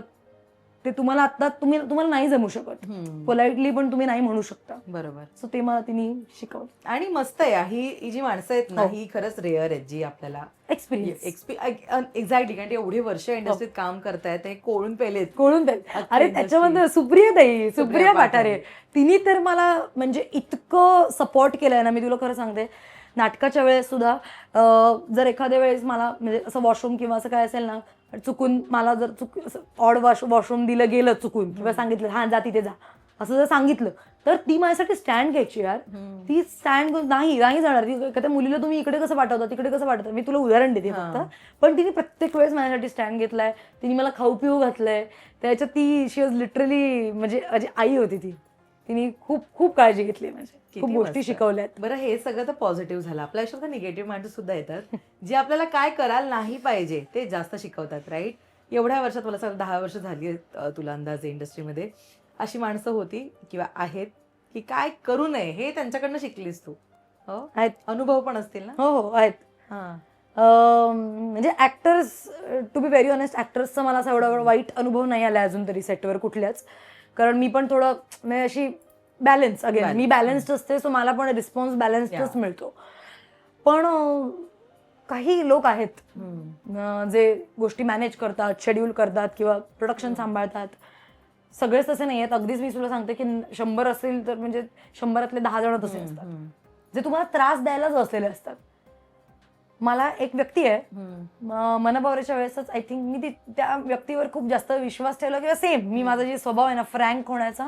ते तुम्हाला आता तुम्हाला नाही जमू शकत पोलाइटली, पण तुम्ही नाही म्हणू शकता. बरोबर. सो ते मला तिने शिकवलं. आणि मस्त आहे ही जी माणसं आहेत ना, ही खरंच रेअर आहेत जी आपल्याला एक्सपिरियन्स एक्झॅक्टली, कारण ते एवढे वर्ष इंडस्ट्रीत काम करतायत, ते कोळून पेलेत. कळून जाईल. अरे त्याच्यामध्ये सुप्रिया पाठारे तिने तर मला म्हणजे इतकं सपोर्ट केलंय ना. मी तुला खरं सांगते, नाटकाच्या वेळेस सुद्धा जर एखाद्या वेळेस मला म्हणजे असं वॉशरूम किंवा असं काय असेल ना, चुकून मला जर ऑड वॉशरूम दिलं गेलं चुकून किंवा सांगितलं हा जा तिथे जा असं जर सांगितलं तर ती माझ्यासाठी स्टँड घ्यायची यार. ती स्टँड नाही जाणार. ती त्या मुलीला तुम्ही इकडे कसं पाठवता तिकडे कसं पाठवता, मी तुला उदाहरण देते फक्त, पण तिने प्रत्येक वेळेस माझ्यासाठी स्टँड घेतलाय. तिने मला खाऊ पिऊ घातलंय त्याच्यात. ती शी वॉज लिटरली म्हणजे माझी आई होती ती. तिने खूप खूप काळजी घेतली माझी, खूप गोष्टी शिकवल्यात. बरं, हे सगळं तर पॉझिटिव्ह झालं. आपल्या आयुष्यात निगेटिव्ह माणसं सुद्धा येतात जे आपल्याला काय करायला नाही पाहिजे ते जास्त शिकवतात. राईट. एवढ्या वर्षात मला सगळं 10 वर्ष झाली आहेत तुला अंदाजे इंडस्ट्रीमध्ये, अशी माणसं होती किंवा आहेत की काय करू नये हे त्यांच्याकडनं शिकलीस तू. हो, आहेत. अनुभव पण असतील ना. हो आहेत. म्हणजे actors, to be very honest, ऍक्टर्सचा मला असा एवढा वाईट अनुभव नाही आला अजून तरी सेटवर कुठल्याच. कारण मी पण थोडं म्हणजे अशी बॅलन्स, अगेन मी बॅलन्स्ड असते, सो मला पण रिस्पॉन्स बॅलन्स्डच मिळतो. पण काही लोक आहेत जे गोष्टी मॅनेज करतात, शेड्यूल करतात किंवा प्रोडक्शन सांभाळतात. सगळेच तसे नाही आहेत. अगदीच मी तुला सांगते की 100 असेल तर म्हणजे 100 10 जण तसे असतात जे तुम्हाला त्रास द्यायलाच असलेले असतात. मला एक व्यक्ती आहे मनपावरीच्या वेळेसच आय थिंक मी त्या व्यक्तीवर खूप जास्त विश्वास ठेवला किंवा सेम मी माझा जे स्वभाव आहे ना फ्रँक होण्याचा,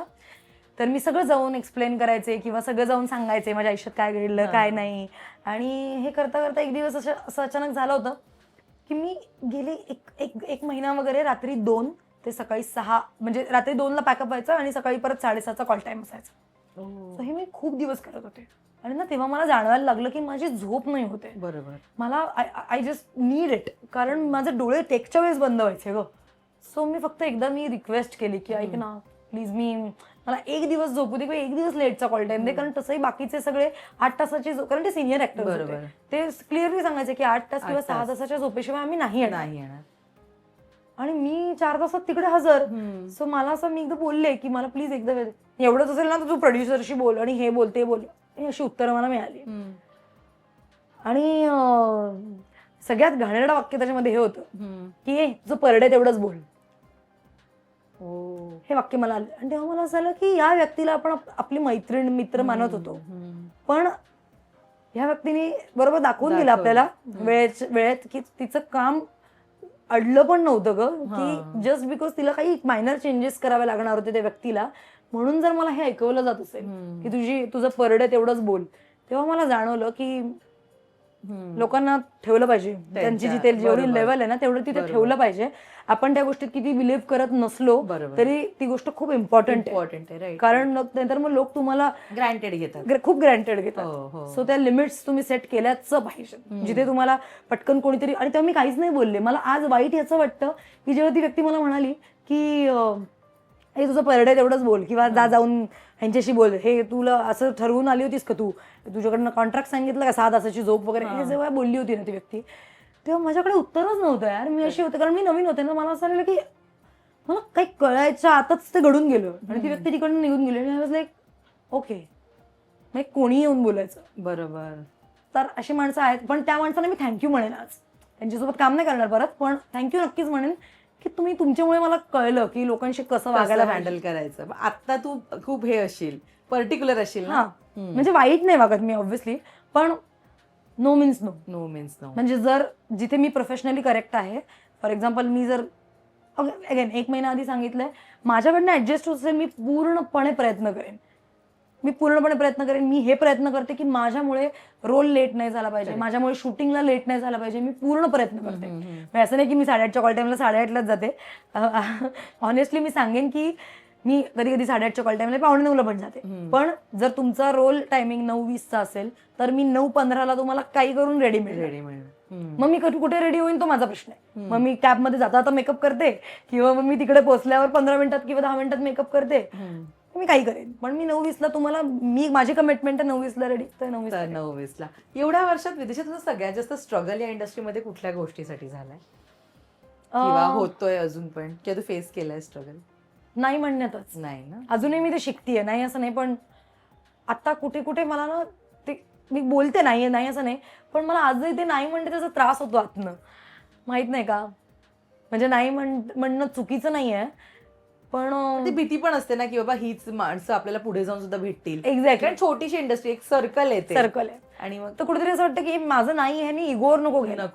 तर मी सगळं जाऊन एक्सप्लेन करायचे किंवा सगळं जाऊन सांगायचे माझ्या आयुष्यात काय घडलं काय नाही. आणि हे करता करता एक दिवस असं अचानक झालं होतं की मी गेले एक महिना वगैरे रात्री 2 ते सकाळी 6 म्हणजे रात्री 2ला पॅकअप व्हायचं आणि सकाळी परत 6:30चा कॉल टाइम असायचा. तर हे मी खूप दिवस करत होते आणि ना तेव्हा मला जाणवायला लागलं की माझी झोप नाही होते. बरोबर. मला आय जस्ट नीड इट, कारण माझे डोळे टेकच्या वेळेस बंद व्हायचे ग. सो मी फक्त एकदा मी रिक्वेस्ट केली की ऐक ना प्लीज, मला एक दिवस झोपू दे किंवा एक दिवस लेटचा कॉल टाइम दे. कारण तसंही बाकीचे सगळे 8 तासाची कारण ते सिनियर ऍक्टर होते, ते क्लिअरली सांगायचे की 8 तास किंवा 6 तासाच्या झोपेशिवाय आम्ही नाही येणार. आणि मी 4 तासात तिकडे हजर. सो मला असं मी एकदा बोलले की मला प्लीज एकदा एवढंच असेल ना तर तू प्रोड्युसरशी बोल आणि हे बोल ते बोल. अशी उत्तरं मला मिळाली. आणि सगळ्यात घाणेरडं वाक्य त्याच्यामध्ये हे होतं की जो परडे तेवढंच बोल. हे वाक्य मला आलं आणि तेव्हा मला असं झालं की या व्यक्तीला आपण आपली मैत्रीण मित्र मानत होतो, पण ह्या व्यक्तीने बरोबर दाखवून दिलं आपल्याला वेळेत की तिचं काम अडलं पण नव्हतं ग, की जस्ट बिकॉज तिला काही मायनर चेंजेस करावे लागणार होते त्या व्यक्तीला, म्हणून जर मला हे ऐकवलं जात असेल की तुझं परडे तेवढंच बोल, तेव्हा मला जाणवलं की लोकांना ठेवलं पाहिजे त्यांची जिथे जेवढी लेवल आहे ना तेवढं तिथे ठेवलं पाहिजे. आपण त्या गोष्टीत किती बिलीव्ह करत नसलो तरी ती गोष्ट खूप इम्पॉर्टंट आहे, कारण नंतर मग लोक तुम्हाला ग्रँटेड घेतात, खूप ग्रँटेड घेतात. सो त्या लिमिट्स तुम्ही सेट केल्याच पाहिजे जिथे तुम्हाला पटकन कोणीतरी. आणि तेव्हा मी काहीच नाही बोलले. मला आज वाईट याचं वाटतं की जेव्हा ती व्यक्ती मला म्हणाली की हे तुझं परडे तेवढंच बोल किंवा जाऊन ह्यांच्याशी बोल, हे तुला असं ठरवून आली होतीस का, तू तुझ्याकडनं कॉन्ट्रॅक्ट सांगितलं का 6 तासाची झोप वगैरे, हे जेव्हा बोलली होती ना ती व्यक्ती, तेव्हा माझ्याकडे उत्तरच नव्हतं यार. मी अशी होते कारण मी नवीन होते ना, मला असं झालेलं की मला काही कळायच्या आताच ते घडून गेलं आणि ती व्यक्ती तिकडून निघून गेली. आणि लाईक ओके, मग कोणी येऊन बोलायचं. बरोबर. तर अशी माणसं आहेत, पण त्या माणसांना मी थँक्यू म्हणेन. आज त्यांच्यासोबत काम नाही करणार परत, पण थँक्यू नक्कीच म्हणेन की तुम्ही तुमच्यामुळे मला कळलं की लोकांशी कसं वागायला हँडल करायचं. आता तू खूप हे असशील, पर्टिक्युलर असशील ना. म्हणजे वाईट नाही वागत मी ऑब्व्हियसली, पण no means no. No means no. म्हणजे जर जिथे मी प्रोफेशनली करेक्ट आहे, फॉर एक्झाम्पल मी जर अगेन 1 महिना आधी सांगितलंय माझ्याकडनं ऍडजस्ट होत असेल, मी पूर्णपणे प्रयत्न करेन. मी पूर्णपणे प्रयत्न करेन. मी हे प्रयत्न करते की माझ्यामुळे रोल लेट नाही झाला पाहिजे, माझ्यामुळे शूटिंगला लेट नाही झाला पाहिजे. मी पूर्ण प्रयत्न करते. म्हणजे असं नाही की मी 8:30च्या कॉल टाईमला 8:30लाच जाते. ऑनेस्टली मी सांगेन की मी कधी कधी 8:30च्या कॉल टाईमला 8:45ला पण जाते. पण जर तुमचा रोल टायमिंग 9:20चा असेल तर मी 9:15ला तुम्हाला काही करून रेडी मिळेल. मग मी कुठे रेडी होईन तो माझा प्रश्न आहे. मग मी कॅबमध्ये जाता आता मेकअप करते किंवा मग मी तिकडे पोहोचल्यावर 15 मिनिटात किंवा 10 मिनिटात मेकअप करते. मी काही करेन, पण मी 9:20ला तुम्हाला, मी माझी कमिटमेंट आहे 9:20ला रेडी, तर 9:20ला. एवढ्या वर्षात विदेशात तुझं सगळ्यात जास्त स्ट्रगल या इंडस्ट्रीमध्ये कुठल्या गोष्टीसाठी झालाय किंवा होतोय अजून पण, किंवा तू फेस केलाय स्ट्रगल? नाही म्हणण्यातच. नाही ना, अजूनही मी ते शिकतेय, नाही असं नाही. पण आता कुठे कुठे मला ना ते, मी बोलते नाही असं नाही, पण मला आजही ते नाही म्हणते त्याचा त्रास होतो आतनं, माहित नाही का. म्हणजे नाही म्हणणं चुकीचं नाहीये, पण ती भीती पण असते ना की बाबा हीच माणसं आपल्याला पुढे जाऊन सुद्धा भेटतील. एक्झॅक्टली. छोटीशी इंडस्ट्री, एक सर्कल आहे, आणि मग तर कुठेतरी असं वाटतं की माझं नाही आहे, मी इगोर नको घ्यायला.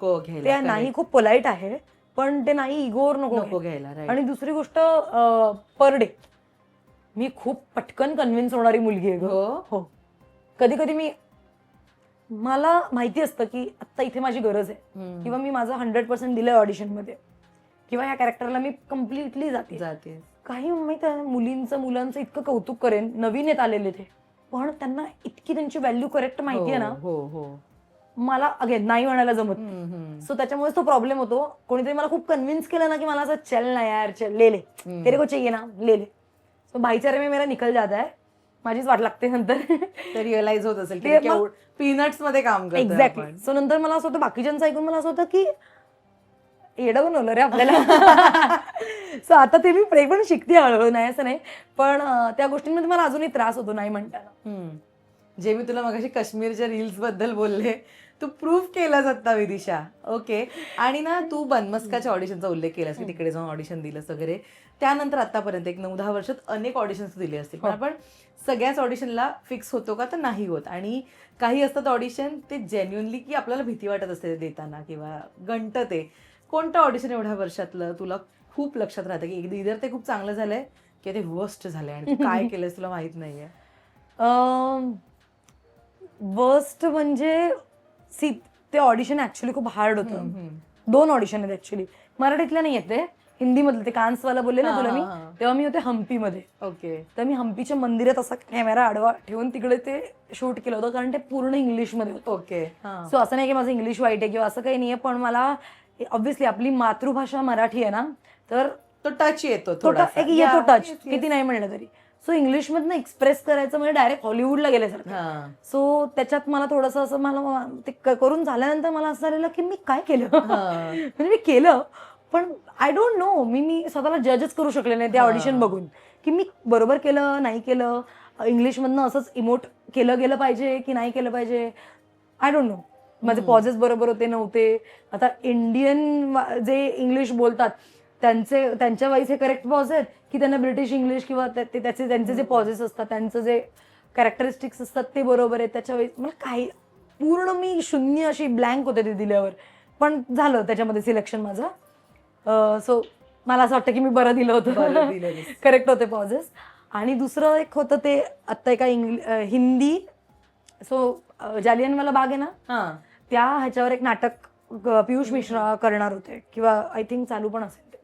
ते नाही खूप पोलाईट आहे, पण ते नाही इगोर नको घ्यायला. आणि दुसरी गोष्ट, पर डे मी खूप पटकन कन्व्हिन्स होणारी मुलगी आहे. हो, कधी कधी मला माहिती असतं की आता इथे माझी गरज आहे, किंवा मी माझं 100% दिलंय ऑडिशन मध्ये, किंवा या कॅरेक्टरला मी कम्प्लिटली जाते. काही माहित आहे, मुलांचं इतकं कौतुक करेन, नवीन येत आलेले ते, पण त्यांना इतकी त्यांची व्हॅल्यू करेक्ट माहिती आहे ना, मला अगेन नाही म्हणायला जमत. सो त्याच्यामुळे तो प्रॉब्लेम होतो. कोणीतरी मला खूप कन्व्हिन्स केलं ना की मला असं चल ना यार, चल ले तेरे को चाहिए ना, ले. सो भाईचारे में मेरा निकल जाता है, माझीच वाट लागते नंतर. ते रिअलाइज होत असेल की पीनट्स मध्ये काम करतोय. एक्झॅक्टली. सो नंतर मला असं होतं, बाकीच्यांचं ऐकून मला असं होतं की येडं बनवलं रे आपल्याला. सो आता ते मी पण शिकते हळूहळू, नाही असं नाही, पण त्या गोष्टींमध्ये मला अजूनही त्रास होतो नाही म्हणताना. जे मी तुला मगाशी काश्मीरच्या रील्स बद्दल बोलले, तू प्रूव्ह केलास आता विदिशा. ओके. आणि ना तू बनमस्काच्या ऑडिशनचा उल्लेख केलास की तिकडे जाऊन ऑडिशन दिलंस वगैरे. त्यानंतर आतापर्यंत एक 9-10 वर्षात अनेक ऑडिशन्स दिले असतील, पण आपण सगळ्याच ऑडिशनला फिक्स होतो का, तर नाही होत. आणि काही असतात ऑडिशन ते जेन्युअनली की आपल्याला भीती वाटत असते देताना किंवा गंटत ते. कोणतं ऑडिशन एवढ्या वर्षातलं तुला खूप लक्षात राहतं की इधर ते खूप चांगलं झालंय किंवा ते वर्स्ट झालंय आणि तू काय केलंस तुला माहित नाहीये? वर्स्ट म्हणजे ते ऑडिशन ऍक्च्युली खूप हार्ड होतं. 2 ऑडिशन आहेत ऍक्च्युली, मराठीतल्या नाही येते, हिंदीमधलं. ते कान्सवाला बोलले ना तुला मी, तेव्हा मी होते हम्पीमध्ये. ओके. तर मी हम्पीच्या मंदिरात असा कॅमेरा आडवा ठेवून तिकडे ते शूट केलं होतं, कारण ते पूर्ण इंग्लिशमध्ये होतं. ओके. सो असं नाही की माझं इंग्लिश वाईट आहे किंवा असं काही नाहीये, पण मला ऑब्व्हियसली आपली मातृभाषा मराठी आहे ना, तर तो टच येतो, येतो टच, किती नाही म्हणलं तरी. सो इंग्लिशमधनं एक्सप्रेस करायचं म्हणजे डायरेक्ट हॉलिवूडला गेल्यासारखं. सो त्याच्यात मला थोडंसं असं, मला ते करून झाल्यानंतर मला असं झालेलं की मी काय केलं. म्हणजे मी केलं, पण आय डोंट नो, मी स्वतःला जजच करू शकले नाही त्या ऑडिशन बघून की मी बरोबर केलं नाही केलं, इंग्लिशमधनं असंच इमोट केलं गेलं पाहिजे की नाही केलं पाहिजे. आय डोंट नो, माझे पॉजेस बरोबर होते नव्हते. आता इंडियन जे इंग्लिश बोलतात त्यांच्या वाईज हे करेक्ट पॉज आहेत की त्यांना ब्रिटिश इंग्लिश किंवा त्यांचे जे पॉजेस असतात, त्यांचं जे कॅरेक्टरिस्टिक्स असतात ते बरोबर आहे त्याच्या वेळेस. मला काही पूर्ण मी शून्य अशी ब्लँक होते ते दिल्यावर, पण झालं त्याच्यामध्ये सिलेक्शन माझं. सो मला असं वाटतं की मी बरं दिलं होतं, करेक्ट होते पॉजेस. आणि दुसरं एक होतं ते आत्ता एका हिंदी, सो जालियनवाला बाग आहे ना, त्या ह्याच्यावर एक नाटक पियुष मिश्रा करणार होते, किंवा आय थिंक चालू पण असेल ते.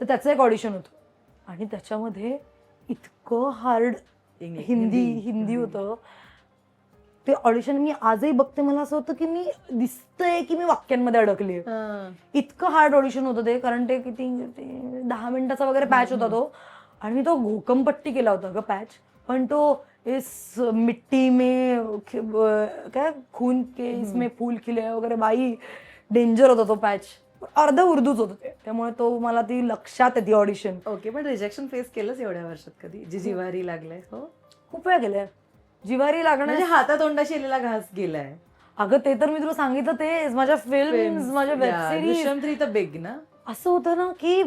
तर त्याचं एक ऑडिशन होतं आणि त्याच्यामध्ये इतकं हार्ड हिंदी होतं ते ऑडिशन. मी आजही बघते, मला असं होतं की मी दिसतंय की मी वाक्यांमध्ये अडकली. इतकं हार्ड ऑडिशन होतं ते, कारण ते किती 10 मिनिटाचा वगैरे पॅच होता तो, आणि मी तो घोकमपट्टी केला होता ग पॅच, पण तो इस मिट्टी में काय खून के इसमें फूल खिले वगैरे, बाई डेंजर होता तो पॅच. अर्ध उर्दूच होतं ते, त्यामुळे तो मला ती लक्षात आहे ती ऑडिशन. ओके. पण रिजेक्शन फेस केलंच एवढ्या वर्षात कधी, जी जिव्हारी लागलाय? हो, खूप वेळा गेलंय जिव्हारी लागणं, म्हणजे हातातोंडाशी आलेला घास गेलाय. अगं ते तर मी तुला सांगितलं, तेच माझ्या फिल्म्स, माझ्या वेब सिरीज. दृश्यम 3 तर बिग ना. असं होतं ना की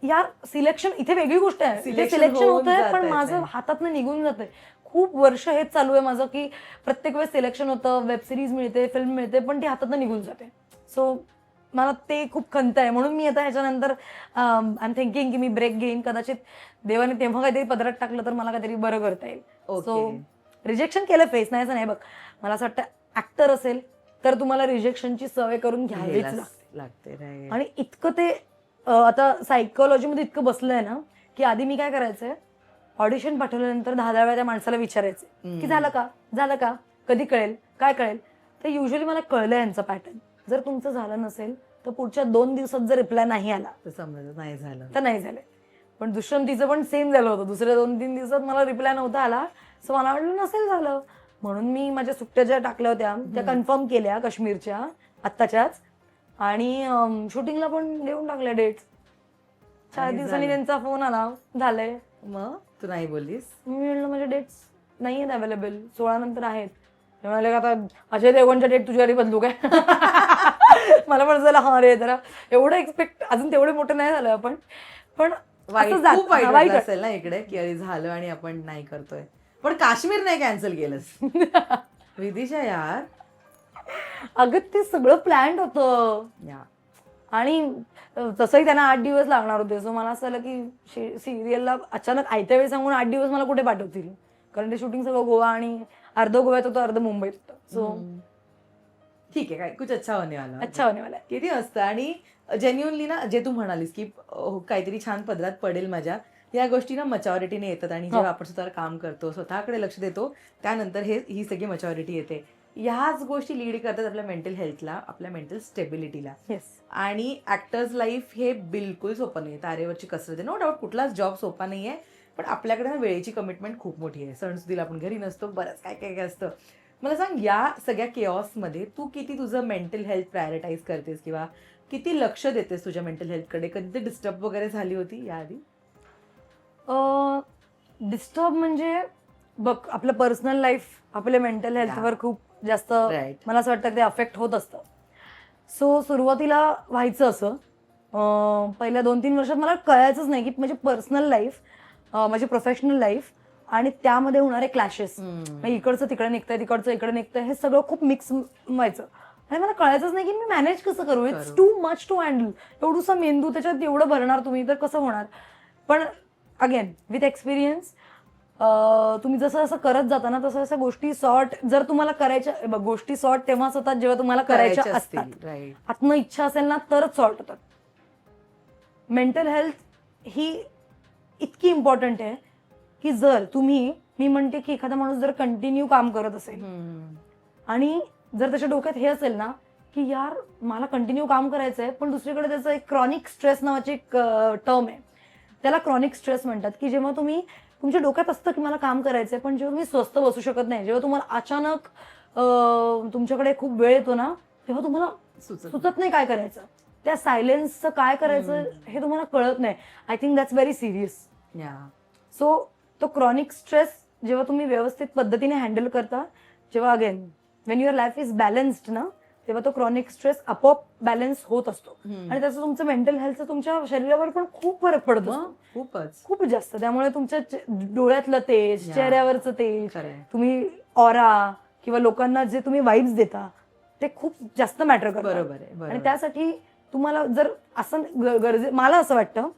यार सिलेक्शन इथे वेगळी गोष्ट आहे, सिलेक्शन होतंय पण माझं हातातनं निघून जातंय. खूप वर्ष हेच चालू आहे माझं की प्रत्येक वेळेस सिलेक्शन होतं, वेब सिरीज मिळते, फिल्म मिळते, पण ती हातातनं निघून जाते. सो मला ते खूप खंत आहे, म्हणून मी आता ह्याच्यानंतर आय एम थिंकिंग की मी ब्रेक घेईन. कदाचित देवाने तेव्हा काहीतरी पदरात टाकलं तर मला काहीतरी बरं करता येईल. सो रिजेक्शन केलं फेस नाही असं नाही. बघ मला असं वाटतं ऍक्टर असेल तर तुम्हाला रिजेक्शनची सवय करून घ्यावीच लागते. लागते right. आणि इतकं ते आता सायकोलॉजीमध्ये इतकं बसलंय ना की आधी मी काय करायचंय, ऑडिशन पाठवल्यानंतर 10 वेळा त्या माणसाला विचारायचे की झालं का, कधी कळेल, काय कळेल. तर युजली मला कळलं यांचं पॅटर्न. जर तुमचं झालं नसेल तर पुढच्या 2 दिवसात जर रिप्लाय नाही आला तर समजा नाही झालं तर नाही झालं. पण दुष्यंतीचं पण सेम झालं होतं. दुसऱ्या 2-3 दिवसात मला रिप्लाय नव्हता आला, सो मला वाटलं नसेल झालं. म्हणून मी माझ्या सुट्ट्या ज्या टाकल्या होत्या त्या कन्फर्म केल्या काश्मीरच्या आत्ताच्याच, आणि शूटिंगला पण देऊन टाकल्या डेट्स. 4 दिवसांनी त्यांचा फोन आला, झालंय. मग तू नाही बोललीस? मी म्हणलं माझ्या डेट्स नाही आहेत अवेलेबल, 16 नंतर आहेत. ते म्हणाले का आता अजय देवगणच्या डेट तुझ्यासाठी बदलू काय? मला पण झालं हा रे, जरा एवढं एक्सपेक्ट अजून तेवढे मोठं नाही झालं आपण, पण खूप वाईट वाटलं असेल ना इकडे की अरे झालं आणि आपण नाही करतोय. पण काश्मीर नाही कॅन्सल केलंस विदिशा यार. अगं ते सगळं प्लॅन्ड होतं या आणि तसंही त्यांना 8 दिवस लागणार होते. सो मला असं झालं की सिरियलला अचानक आयत्या वेळी सांगून 8 दिवस मला कुठे पाठवतील, कारण ते शूटिंग सगळं गोवा आणि अर्ध गोव्यात होतं अर्ध मुंबईत होतं. सो ठीक आहे, काय कुछ अच्छा होने वाला. अच्छा होने वाला है. किती असतं. आणि जेन्युअनली ना जे तू म्हणालीस की काहीतरी छान पदरात पडेल माझ्या, या गोष्टी ना मॅच्युरिटीने येतात. आणि जेव्हा आपण स्वतःवर काम करतो, स्वतःकडे लक्ष देतो, त्यानंतर ही सगळी मॅच्युरिटी येते. ह्याच गोष्टी लीड करतात आपल्या मेंटल हेल्थला, आपल्या मेंटल स्टेबिलिटीला. येस. आणि ऍक्टर्स लाईफ हे बिलकुल सोपं नाही. तारेवरची कसरत आहे, नो डाऊट कुठलाच जॉब सोपा नाही आहे. पण आपल्याकडे ना वेळेची कमिटमेंट खूप मोठी आहे. सणसुदीला आपण घरी नसतो, बरंच काय काय काय असतं. मला सांग, या सगळ्या केऑसमध्ये तू किती तुझं मेंटल हेल्थ प्रायोरिटाईज करतेस किंवा किती लक्ष देतेस तुझ्या मेंटल हेल्थकडे? कधी ते डिस्टर्ब वगैरे झाली होती याआधी? डिस्टर्ब म्हणजे बघ, आपलं पर्सनल लाईफ आपल्या मेंटल हेल्थवर खूप जास्त मला असं वाटतं ते अफेक्ट होत असतं. सो सुरुवातीला व्हायचं असं, पहिल्या 2-3 वर्षात मला कळायचंच नाही की माझी पर्सनल लाईफ, माझी प्रोफेशनल लाईफ आणि त्यामध्ये होणारे क्लॅशेस, इकडचं तिकडे निघतंय, तिकडचं इकडे निघतंय, हे सगळं खूप मिक्स व्हायचं. आणि मला कळायचंच नाही की मी मॅनेज कसं करू. It's too much to handle. एवढूसा मेंदू, त्याच्यात एवढं भरणार तुम्ही तर कसं होणार. पण अगेन विथ एक्सपिरियन्स तुम्ही जसं असं करत जाता ना तसं असं गोष्टी सॉर्ट, जर तुम्हाला करायच्या, गोष्टी सॉर्ट तेव्हाच होतात जेव्हा तुम्हाला करायच्या असतात. आत्म इच्छा असेल ना तरच सॉर्ट होतात. मेंटल हेल्थ ही इतकी इम्पॉर्टंट आहे की जर तुम्ही, मी म्हणते की एखादा माणूस जर कंटिन्यू काम करत असेल आणि जर त्याच्या डोक्यात हे असेल ना की यार मला कंटिन्यू काम करायचं आहे, पण दुसरीकडे त्याचं एक क्रॉनिक स्ट्रेस नावाची एक टर्म आहे, त्याला क्रॉनिक स्ट्रेस म्हणतात, की जेव्हा तुम्ही तुमच्या डोक्यात असतं की मला काम करायचंय पण जेव्हा तुम्ही स्वस्थ बसू शकत नाही, जेव्हा तुम्हाला अचानक तुमच्याकडे खूप वेळ येतो ना तेव्हा तुम्हाला सुचत नाही काय करायचं, त्या सायलेन्सचं काय करायचं हे तुम्हाला कळत नाही. I think that's very serious. So तो क्रॉनिक स्ट्रेस जेव्हा तुम्ही व्यवस्थित पद्धतीने हँडल करता, जेव्हा again Wien your life is balanced ना, तेव्हा तो क्रॉनिक स्ट्रेस आपोआप बॅलन्स होत असतो आणि त्याचा तुमचं मेंटल हेल्थचा तुमच्या शरीरावर पण खूप फरक पडतो. खूप जास्त. त्यामुळे तुमच्या डोळ्यातलं तेज, चेहऱ्यावरचं तेज, तुम्ही ऑरा किंवा लोकांना जे तुम्ही वाईब्स देता ते खूप जास्त मॅटर करतात. बरोबर. आणि त्यासाठी तुम्हाला जर असं मला असं वाटतं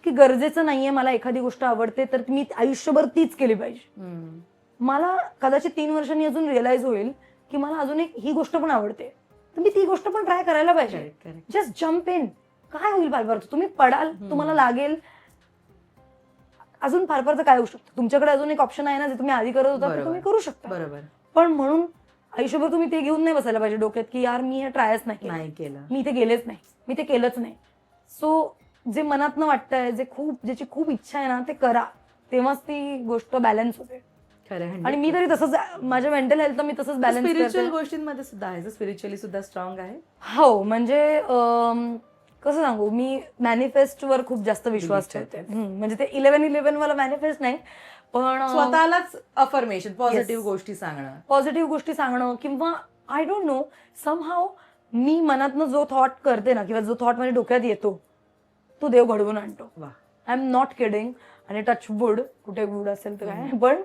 की गरजेचं नाहीये मला एखादी गोष्ट आवडते तर मी आयुष्यभर तीच केली पाहिजे. मला कदाचित 3 वर्षांनी अजून रिअलाइज होईल की मला अजून एक ही गोष्ट पण आवडते, तर मी ती गोष्ट पण ट्राय करायला पाहिजे. Just jump in. काय होईल फार फार, तुम्ही पडाल, तुम्हाला लागेल, अजून फार फारचं काय होऊ शकतं. तुमच्याकडे अजून एक ऑप्शन आहे ना, जे तुम्ही आधी करत होता ते तुम्ही करू शकता. बरोबर. पण म्हणून आयुष्यभर तुम्ही ते घेऊन नाही बसायला पाहिजे डोक्यात की यार मी हे ट्रायच नाही केलं, मी इथे गेलेच नाही, मी ते केलंच नाही. सो जे मनातनं वाटतंय, ज्याची खूप इच्छा आहे ना ते करा, तेव्हाच ती गोष्ट बॅलन्स होते. आणि मी तरी तसंच माझ्या मेंटल हेल्थ मी तसंच बॅलन्स करते. स्पिरिच्युअल गोष्टींमध्ये सुद्धा आहे, स्पिरिच्युअली सुद्धा स्ट्रॉंग आहे. हो, म्हणजे कसं सांगू, मी मॅनिफेस्टवर खूप जास्त विश्वास ठेवते. म्हणजे ते 11-11 मला मॅनिफेस्ट नाही, पण स्वतःलाच अफर्मेशन, पॉझिटिव्ह गोष्टी सांगणं किंवा आय डोंट नो, समहाव मी मनातनं जो थॉट करते ना किंवा जो थॉट माझ्या डोक्यात येतो तो देव घडवून आणतो. I am not kidding. आणि टच वूड, कुठे वूड असेल तर काय, पण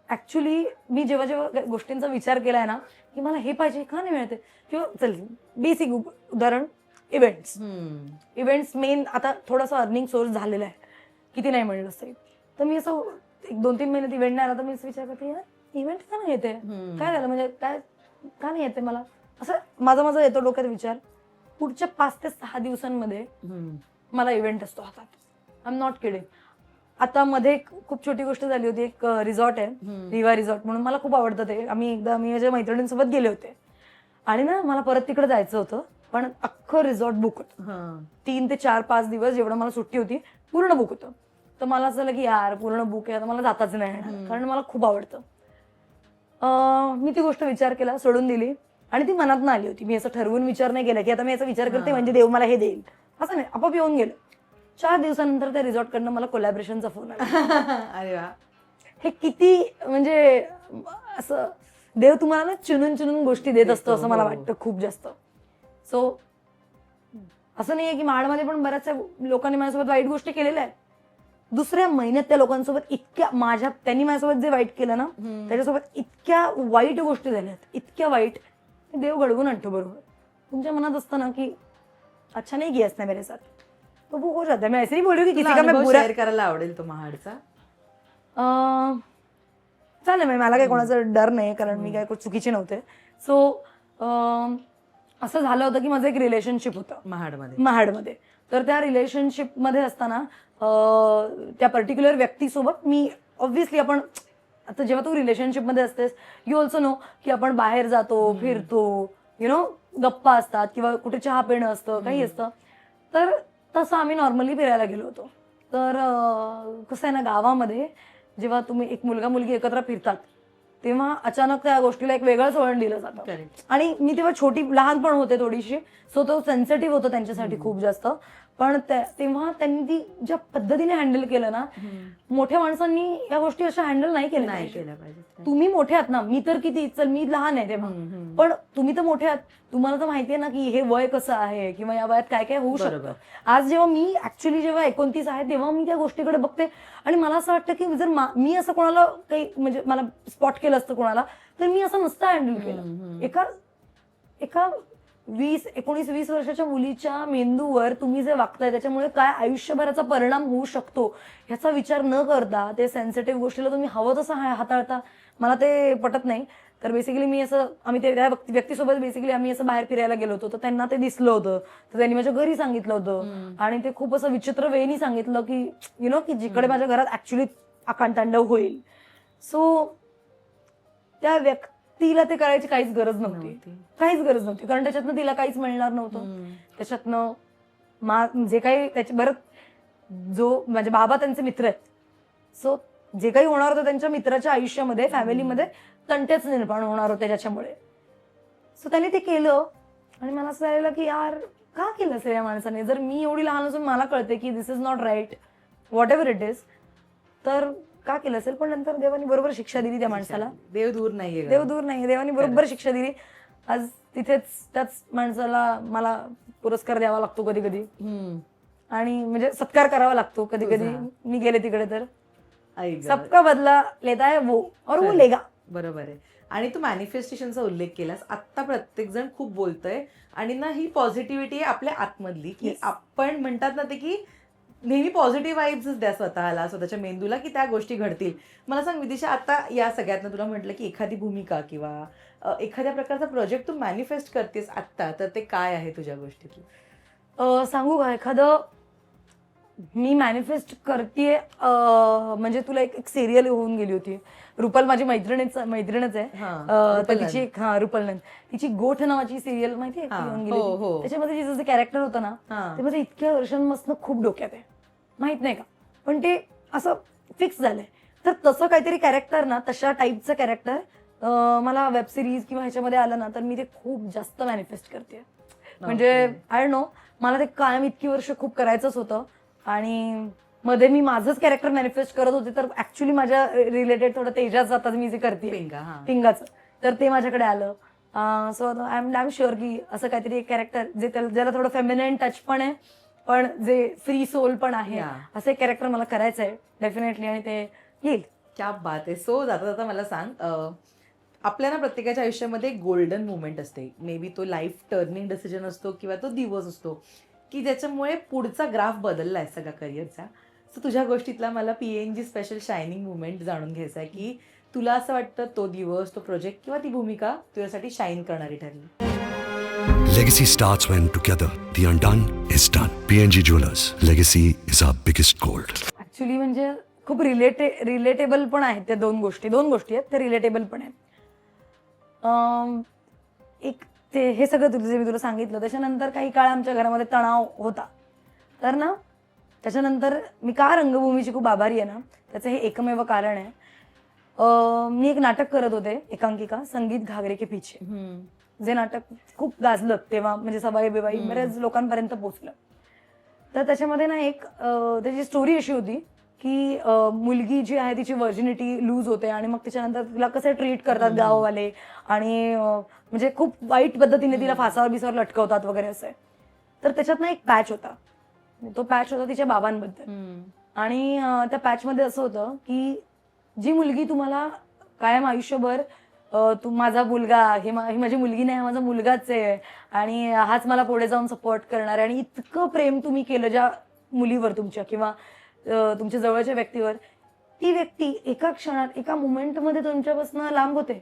ऍक्च्युली मी जेव्हा जेव्हा गोष्टींचा विचार केलाय ना की मला हे पाहिजे, का नाही मिळते, किंवा चल बेसिक उदाहरण, इव्हेंट्स मेन आता थोडासा अर्निंग सोर्स झालेला आहे, किती नाही म्हणलं तरी. तर मी असं 1-2-3 महिन्यात इव्हेंट नाही आला तर मी असं विचार करते यार इव्हेंट का नाही येते, काय झालं म्हणजे काय, का नाही येते मला असं माझा येतो डोक्यात विचार. पुढच्या 5 ते 6 दिवसांमध्ये मला इव्हेंट असतो हातात. I am not kidding. आता मध्ये एक खूप छोटी गोष्ट झाली होती. एक रिसॉर्ट आहे रिवा रिसॉर्ट म्हणून, मला खूप आवडतं ते. मी माझ्या मैत्रिणींसोबत गेले होते आणि ना मला परत तिकडे जायचं होतं, पण अख्खं रिसॉर्ट बुक होतं. 3 ते 4-5 दिवस जेवढं मला सुट्टी होती पूर्ण बुक होतं. तर मला असं झालं की यार पूर्ण बुक आहे, आता मला जाताच नाही येणार, कारण मला खूप आवडतं. मी ती गोष्ट विचार केला, सोडून दिली आणि ती मनात आली होती. मी असं ठरवून विचार नाही केला की आता मी याचा विचार करते म्हणजे देव मला हे देईल, असं नाही. आपोआप येऊन गेलं. 4 दिवसानंतर त्या रिसॉर्टकडनं मला कोलॅबरेशनचा फोन आला. अरे वा. हे किती म्हणजे असं देव तुम्हाला ना चुनून गोष्टी देत असतो असं मला वाटतं खूप जास्त. सो असं नाहीये की महाडमध्ये पण बऱ्याचशा लोकांनी माझ्यासोबत वाईट गोष्टी केलेल्या आहेत. दुसऱ्या महिन्यात त्या लोकांसोबत इतक्या त्यांनी माझ्यासोबत जे वाईट केलं ना त्याच्यासोबत इतक्या वाईट गोष्टी झाल्यात, इतक्या वाईट. देव घडवून आणतो बरोबर. तुमच्या मनात असतं ना की अच्छा नाही किया इसने मेरे साथ, तो वो हो जाता है. मैं ऐसे नहीं बोल रही हूँ कि किसी का मैं बुरा शेअर करायला आवडेल तो महाडचा. चालेल, मला काही कोणाचा डर नाही, कारण मी काय चुकीचे नव्हते. सो असं झालं होतं की माझं एक रिलेशनशिप होतं महाडमध्ये. तर त्या रिलेशनशिपमध्ये असताना त्या पर्टिक्युलर व्यक्तीसोबत मी ऑब्व्हियसली, आपण आता जेव्हा तू रिलेशनशिपमध्ये असतेस यू ऑल्सो नो की आपण बाहेर जातो, फिरतो, गप्पा असतात किंवा कुठे चहा पिणं असतं, काही असतं. तर तसं आम्ही नॉर्मली फिरायला गेलो होतो. तर कसं आहे ना, गावामध्ये जेव्हा तुम्ही एक मुलगा मुलगी एकत्र फिरतात तेव्हा अचानक त्या गोष्टीला एक वेगळंच वळण दिलं जातं. आणि मी तेव्हा लहान पण होते थोडीशी, सो तो सेन्सिटिव्ह होतं त्यांच्यासाठी खूप जास्त. पण तेव्हा त्यांनी ती ज्या पद्धतीने हँडल केलं ना, मोठ्या माणसांनी या गोष्टी अशा हँडल नाही केल्या पाहिजे. तुम्ही मोठे आहात ना, मी तर किती, चल मी लहान आहे तेव्हा, पण तुम्ही तर मोठे आहात, तुम्हाला तर माहितीये ना की हे वय कसं आहे किंवा या वयात काय काय होऊ शकतं. आज जेव्हा मी ऍक्च्युअली जेव्हा 29 आहे तेव्हा मी त्या गोष्टीकडे बघते आणि मला असं वाटतं की जर मी असं कोणाला काही म्हणजे मला स्पॉट केलं असतं कोणाला, तर मी असं नसतं हँडल केलं. एका 19-20 वर्षाच्या मुलीच्या मेंदूवर तुम्ही जे वागताय त्याच्यामुळे काय आयुष्यभराचा परिणाम होऊ शकतो ह्याचा विचार न करता ते सेन्सिटिव्ह गोष्टीला तुम्ही हवं तसं हाताळता, मला ते पटत नाही. तर बेसिकली मी असं, आम्ही त्या व्यक्तीसोबत बेसिकली आम्ही असं बाहेर फिरायला गेलो होतो, तर त्यांना ते दिसलं होतं, तर त्यांनी माझ्या घरी सांगितलं होतं आणि ते खूप असं विचित्र वेळी सांगितलं की की जिकडे माझ्या घरात ऍक्च्युली आकांतांडव होईल. सो त्या तिला ते करायची काहीच गरज नव्हती, कारण त्याच्यातनं तिला काहीच मिळणार नव्हतं. त्याच्यातनं जे काही जो माझे बाबा त्यांचे मित्र आहेत, सो जे काही होणार होतं त्यांच्या मित्राच्या आयुष्यामध्ये, फॅमिलीमध्ये तंटेच निर्माण होणार होते त्याच्यामुळे. सो त्यांनी ते केलं आणि मला असं झालेलं की यार का केलं असेल या माणसाने. जर मी एवढी लहान असून मला कळते की this is not right, whatever it is, तर का केलं असेल. पण नंतर देवानी बरोबर शिक्षा दिली त्या माणसाला. देव दूर नाहीये, देवानी बरोबर शिक्षा दिली. आज तिथेच त्याच माणसाला मला पुरस्कार द्यावा लागतो कधी कधी, आणि म्हणजे सत्कार करावा लागतो कधी कधी. मी गेले तिकडे तर सबका बदला लेता है वो और वो लेगा. बरोबर आहे. आणि तू मॅनिफेस्टेशनचा उल्लेख केलास. आता प्रत्येक जण खूप बोलतोय आणि ना ही पॉझिटिव्हिटी आहे आपल्या आतमधली, की आपण म्हणतात ना ते की नेहमी पॉझिटिव्ह वाईब्स द्या स्वतःला, स्वतःच्या मेंदूला, की त्या गोष्टी घडतील. मला सांग विदिशा, आता या सगळ्यातनं तुला म्हटलं की एखादी भूमिका किंवा एखाद्या प्रकारचा प्रोजेक्ट तू मॅनिफेस्ट करतेस आत्ता, तर ते काय आहे तुझ्या गोष्टीतलं? सांगू का एखादं मी मॅनिफेस्ट करतेय. म्हणजे तुला एक सिरियल होऊन गेली होती, रुपल माझी मैत्रिणच आहे, तर तिची रुपल तिची गोठ नावाची सिरियल माहितीये होऊन गेली. त्याच्यामध्ये तिचं जे कॅरेक्टर होतं ना ते माझं इतक्या वर्षांपासून खूप डोक्यात आहे, माहित नाही का, पण ते असं फिक्स झालंय. तर तसं काहीतरी कॅरेक्टर ना, तशा टाईपचं कॅरेक्टर मला वेब सिरीज किंवा ह्याच्यामध्ये आलं ना, तर मी ते खूप जास्त मॅनिफेस्ट करते. म्हणजे आय डोंट नो, मला ते कायम इतकी वर्ष खूप करायचंच होतं. आणि मध्ये मी माझंच कॅरेक्टर मॅनिफेस्ट करत होते, तर ऍक्च्युली माझ्या रिलेटेड थोडं तेजाच आता मी जे करते पिंगाचं, तर ते माझ्याकडे आलं. सो आय एम शुअर की असं काहीतरी एक कॅरेक्टर जे ज्याला थोडं फेमिनाईन टच पण आहे, पण जे फ्री सोल पण आहे, असं एक कॅरेक्टर मला करायचं आहे डेफिनेटली, आणि ते येईल. क्या बात आहे. सो जाता जाता मला सांग, आपल्याला प्रत्येकाच्या आयुष्यामध्ये एक गोल्डन मुवमेंट असते, मे बी तो लाईफ टर्निंग डिसिजन असतो किंवा तो दिवस असतो की ज्याच्यामुळे पुढचा ग्राफ बदललाय सगळ्या करिअरचा. सो तुझ्या गोष्टीतला मला PNG स्पेशल शायनिंग मुवमेंट जाणून घ्यायचा आहे की तुला असं वाटतं तो दिवस, तो प्रोजेक्ट किंवा ती भूमिका तुझ्यासाठी शाईन करणारी ठरली? Legacy starts when together the undone is done. PNG Jewelers. Legacy is our biggest gold. Actually म्हणजे खूप रिलेटेबल पण आहेत त्या दोन गोष्टी आहेत त्या रिलेटेबल पण आहेत. एक ते हे सगळं तुझं जे मी तुला सांगितलं त्याच्यानंतर काही काळ आमच्या घरामध्ये तणाव होता. तर ना त्याच्यानंतर मी का रंगभूमीची खूप आभारी आहे ना, त्याचं हे एकमेव कारण आहे. मी एक नाटक करत होते, एकांकिका, संगीत घागरे के पीछे. जे नाटक खूप गाजलं तेव्हा, म्हणजे सबाई बिबाई बऱ्याच लोकांपर्यंत पोहोचलं. तर त्याच्यामध्ये ना एक त्याची स्टोरी अशी होती की मुलगी जी आहे तिची व्हर्जिनिटी लूज होते आणि मग त्याच्यानंतर तिला कसे ट्रीट करतात गाववाले आणि म्हणजे खूप वाईट पद्धतीने तिला फासावर बिसावर लटकवतात वगैरे असं. तर त्याच्यात ना एक पॅच होता, तो पॅच होता तिच्या बाबांबद्दल. आणि त्या पॅचमध्ये असं होतं की जी मुलगी तुम्हाला कायम आयुष्यभर तू माझा मुलगा, ही माझी मुलगी नाही, हा माझा मुलगाच आहे आणि हाच मला पुढे जाऊन सपोर्ट करणार आहे, आणि इतकं प्रेम तुम्ही केलं ज्या मुलीवर तुमच्या किंवा तुमच्या जवळच्या व्यक्तीवर, ती व्यक्ती एका क्षणात एका मोमेंटमध्ये तुमच्यापासून लांब होते.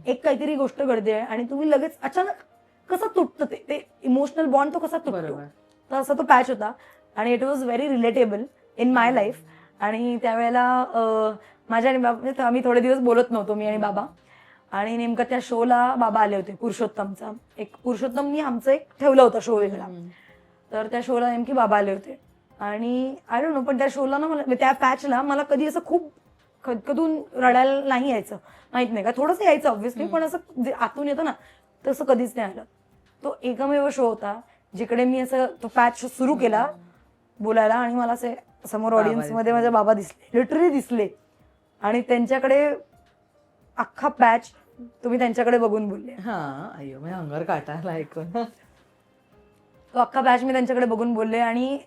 एक काहीतरी गोष्ट घडते आणि तुम्ही लगेच अचानक कसं तुटतं ते इमोशनल बॉन्ड तो कसा तुटतो. तर असा तो पॅच होता आणि it was very relatable in my life. आणि त्यावेळेला माझ्या आणि बाबा, आम्ही थोडे दिवस बोलत नव्हतो मी आणि बाबा, आणि नेमकं त्या शोला बाबा आले होते, पुरुषोत्तमचा. एक पुरुषोत्तमनी आमचं एक ठेवलं होतं शो वेगळा, तर त्या शोला नेमकी बाबा आले होते. आणि आय डोंट नो, पण त्या शोला ना मला, त्या पॅचला मला कधी असं खूप खदखदून रडायला नाही यायचं, माहित नाही का, थोडंसं यायचं ऑब्व्हियसली, पण असं जे आतून येतं ना तसं कधीच नाही आलं. तो एकमेव शो होता जिकडे मी असं तो पॅच सुरू केला बोलायला आणि मला असे समोर ऑडियन्समध्ये माझे बाबा दिसले, लिटरली दिसले, आणि त्यांच्याकडे अख्खा पॅच तुम्ही त्यांच्याकडे बघून बोलले. अय्यो, मी अंगावर काटा आला ऐकून. तो अख्खा बॅच मी त्यांच्याकडे बघून बोलले. आणि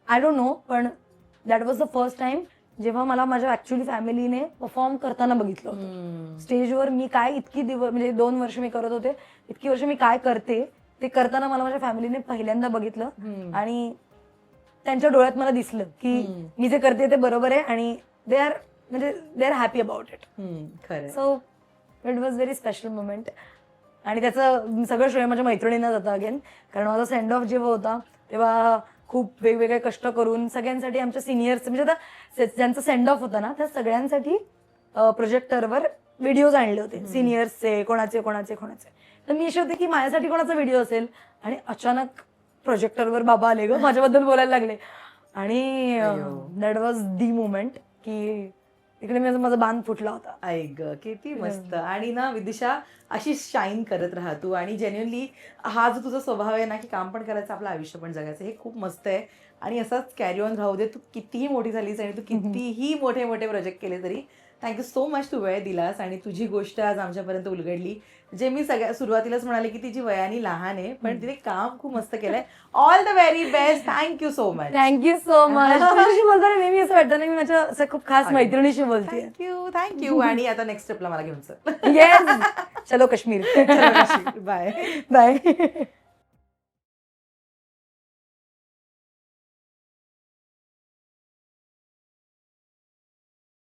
आय डोंट नो, पण that was the first time जेव्हा मला माझ्या ऍक्च्युअली फॅमिलीने परफॉर्म करताना बघितलं होतं स्टेजवर. मी काय इतकी दिवस, म्हणजे 2 वर्ष मी करत होते, इतकी वर्ष मी काय करते ते करताना मला माझ्या फॅमिलीने पहिल्यांदा बघितलं आणि त्यांच्या डोळ्यात मला दिसलं की मी जे करते ते बरोबर आहे आणि they are happy about it. So it was very special moment. आणि त्याचं सगळं श्रेय माझ्या मैत्रिणींना जातं अगेन, कारण माझा सेंड ऑफ जेव्हा होता तेव्हा खूप वेगवेगळे कष्ट करून सगळ्यांसाठी, आमच्या सिनियर्स, म्हणजे आता ज्यांचा सेंड ऑफ होता ना त्या सगळ्यांसाठी प्रोजेक्टरवर व्हिडिओज आणले होते, सिनियर्सचे, कोणाचे. तर मी असे होते की माझ्यासाठी कोणाचा व्हिडिओ असेल, आणि अचानक प्रोजेक्टरवर बाबा आले ग, माझ्याबद्दल बोलायला लागले. आणि दॅट वॉज दी मुमेंट की तिकडे मी माझा बांध फुटला होता. ऐक किती मस्त. आणि ना विदिशा, अशी शाईन करत राहा तू. आणि जेन्युअनली हा जो तुझा स्वभाव आहे ना की काम पण करायचं, आपलं आयुष्य पण जगायचं, हे खूप मस्त आहे. आणि असाच कॅरी ऑन राहू दे. तू कितीही मोठी झालीस आणि तू कितीही मोठे मोठे प्रोजेक्ट केले तरी थँक्यू सो मच, तू वेळ दिलास आणि तुझी गोष्ट आज आमच्यापर्यंत उलगडली. जे मी सगळ्या सुरुवातीलाच म्हणाले की तिची वयाने लहान आहे, पण तिने काम खूप मस्त केलंय. All the very best. Thank you so much. Thank you so much. तुझ्याशी बोलताना नेहमी असं वाटतं ना मी माझ्या असं खूप खास मैत्रिणीशी बोलते. थँक्यू. आणि आता नेक्स्ट स्टेपला मला घेऊन चल. येस, चलो काश्मीर. Bye bye.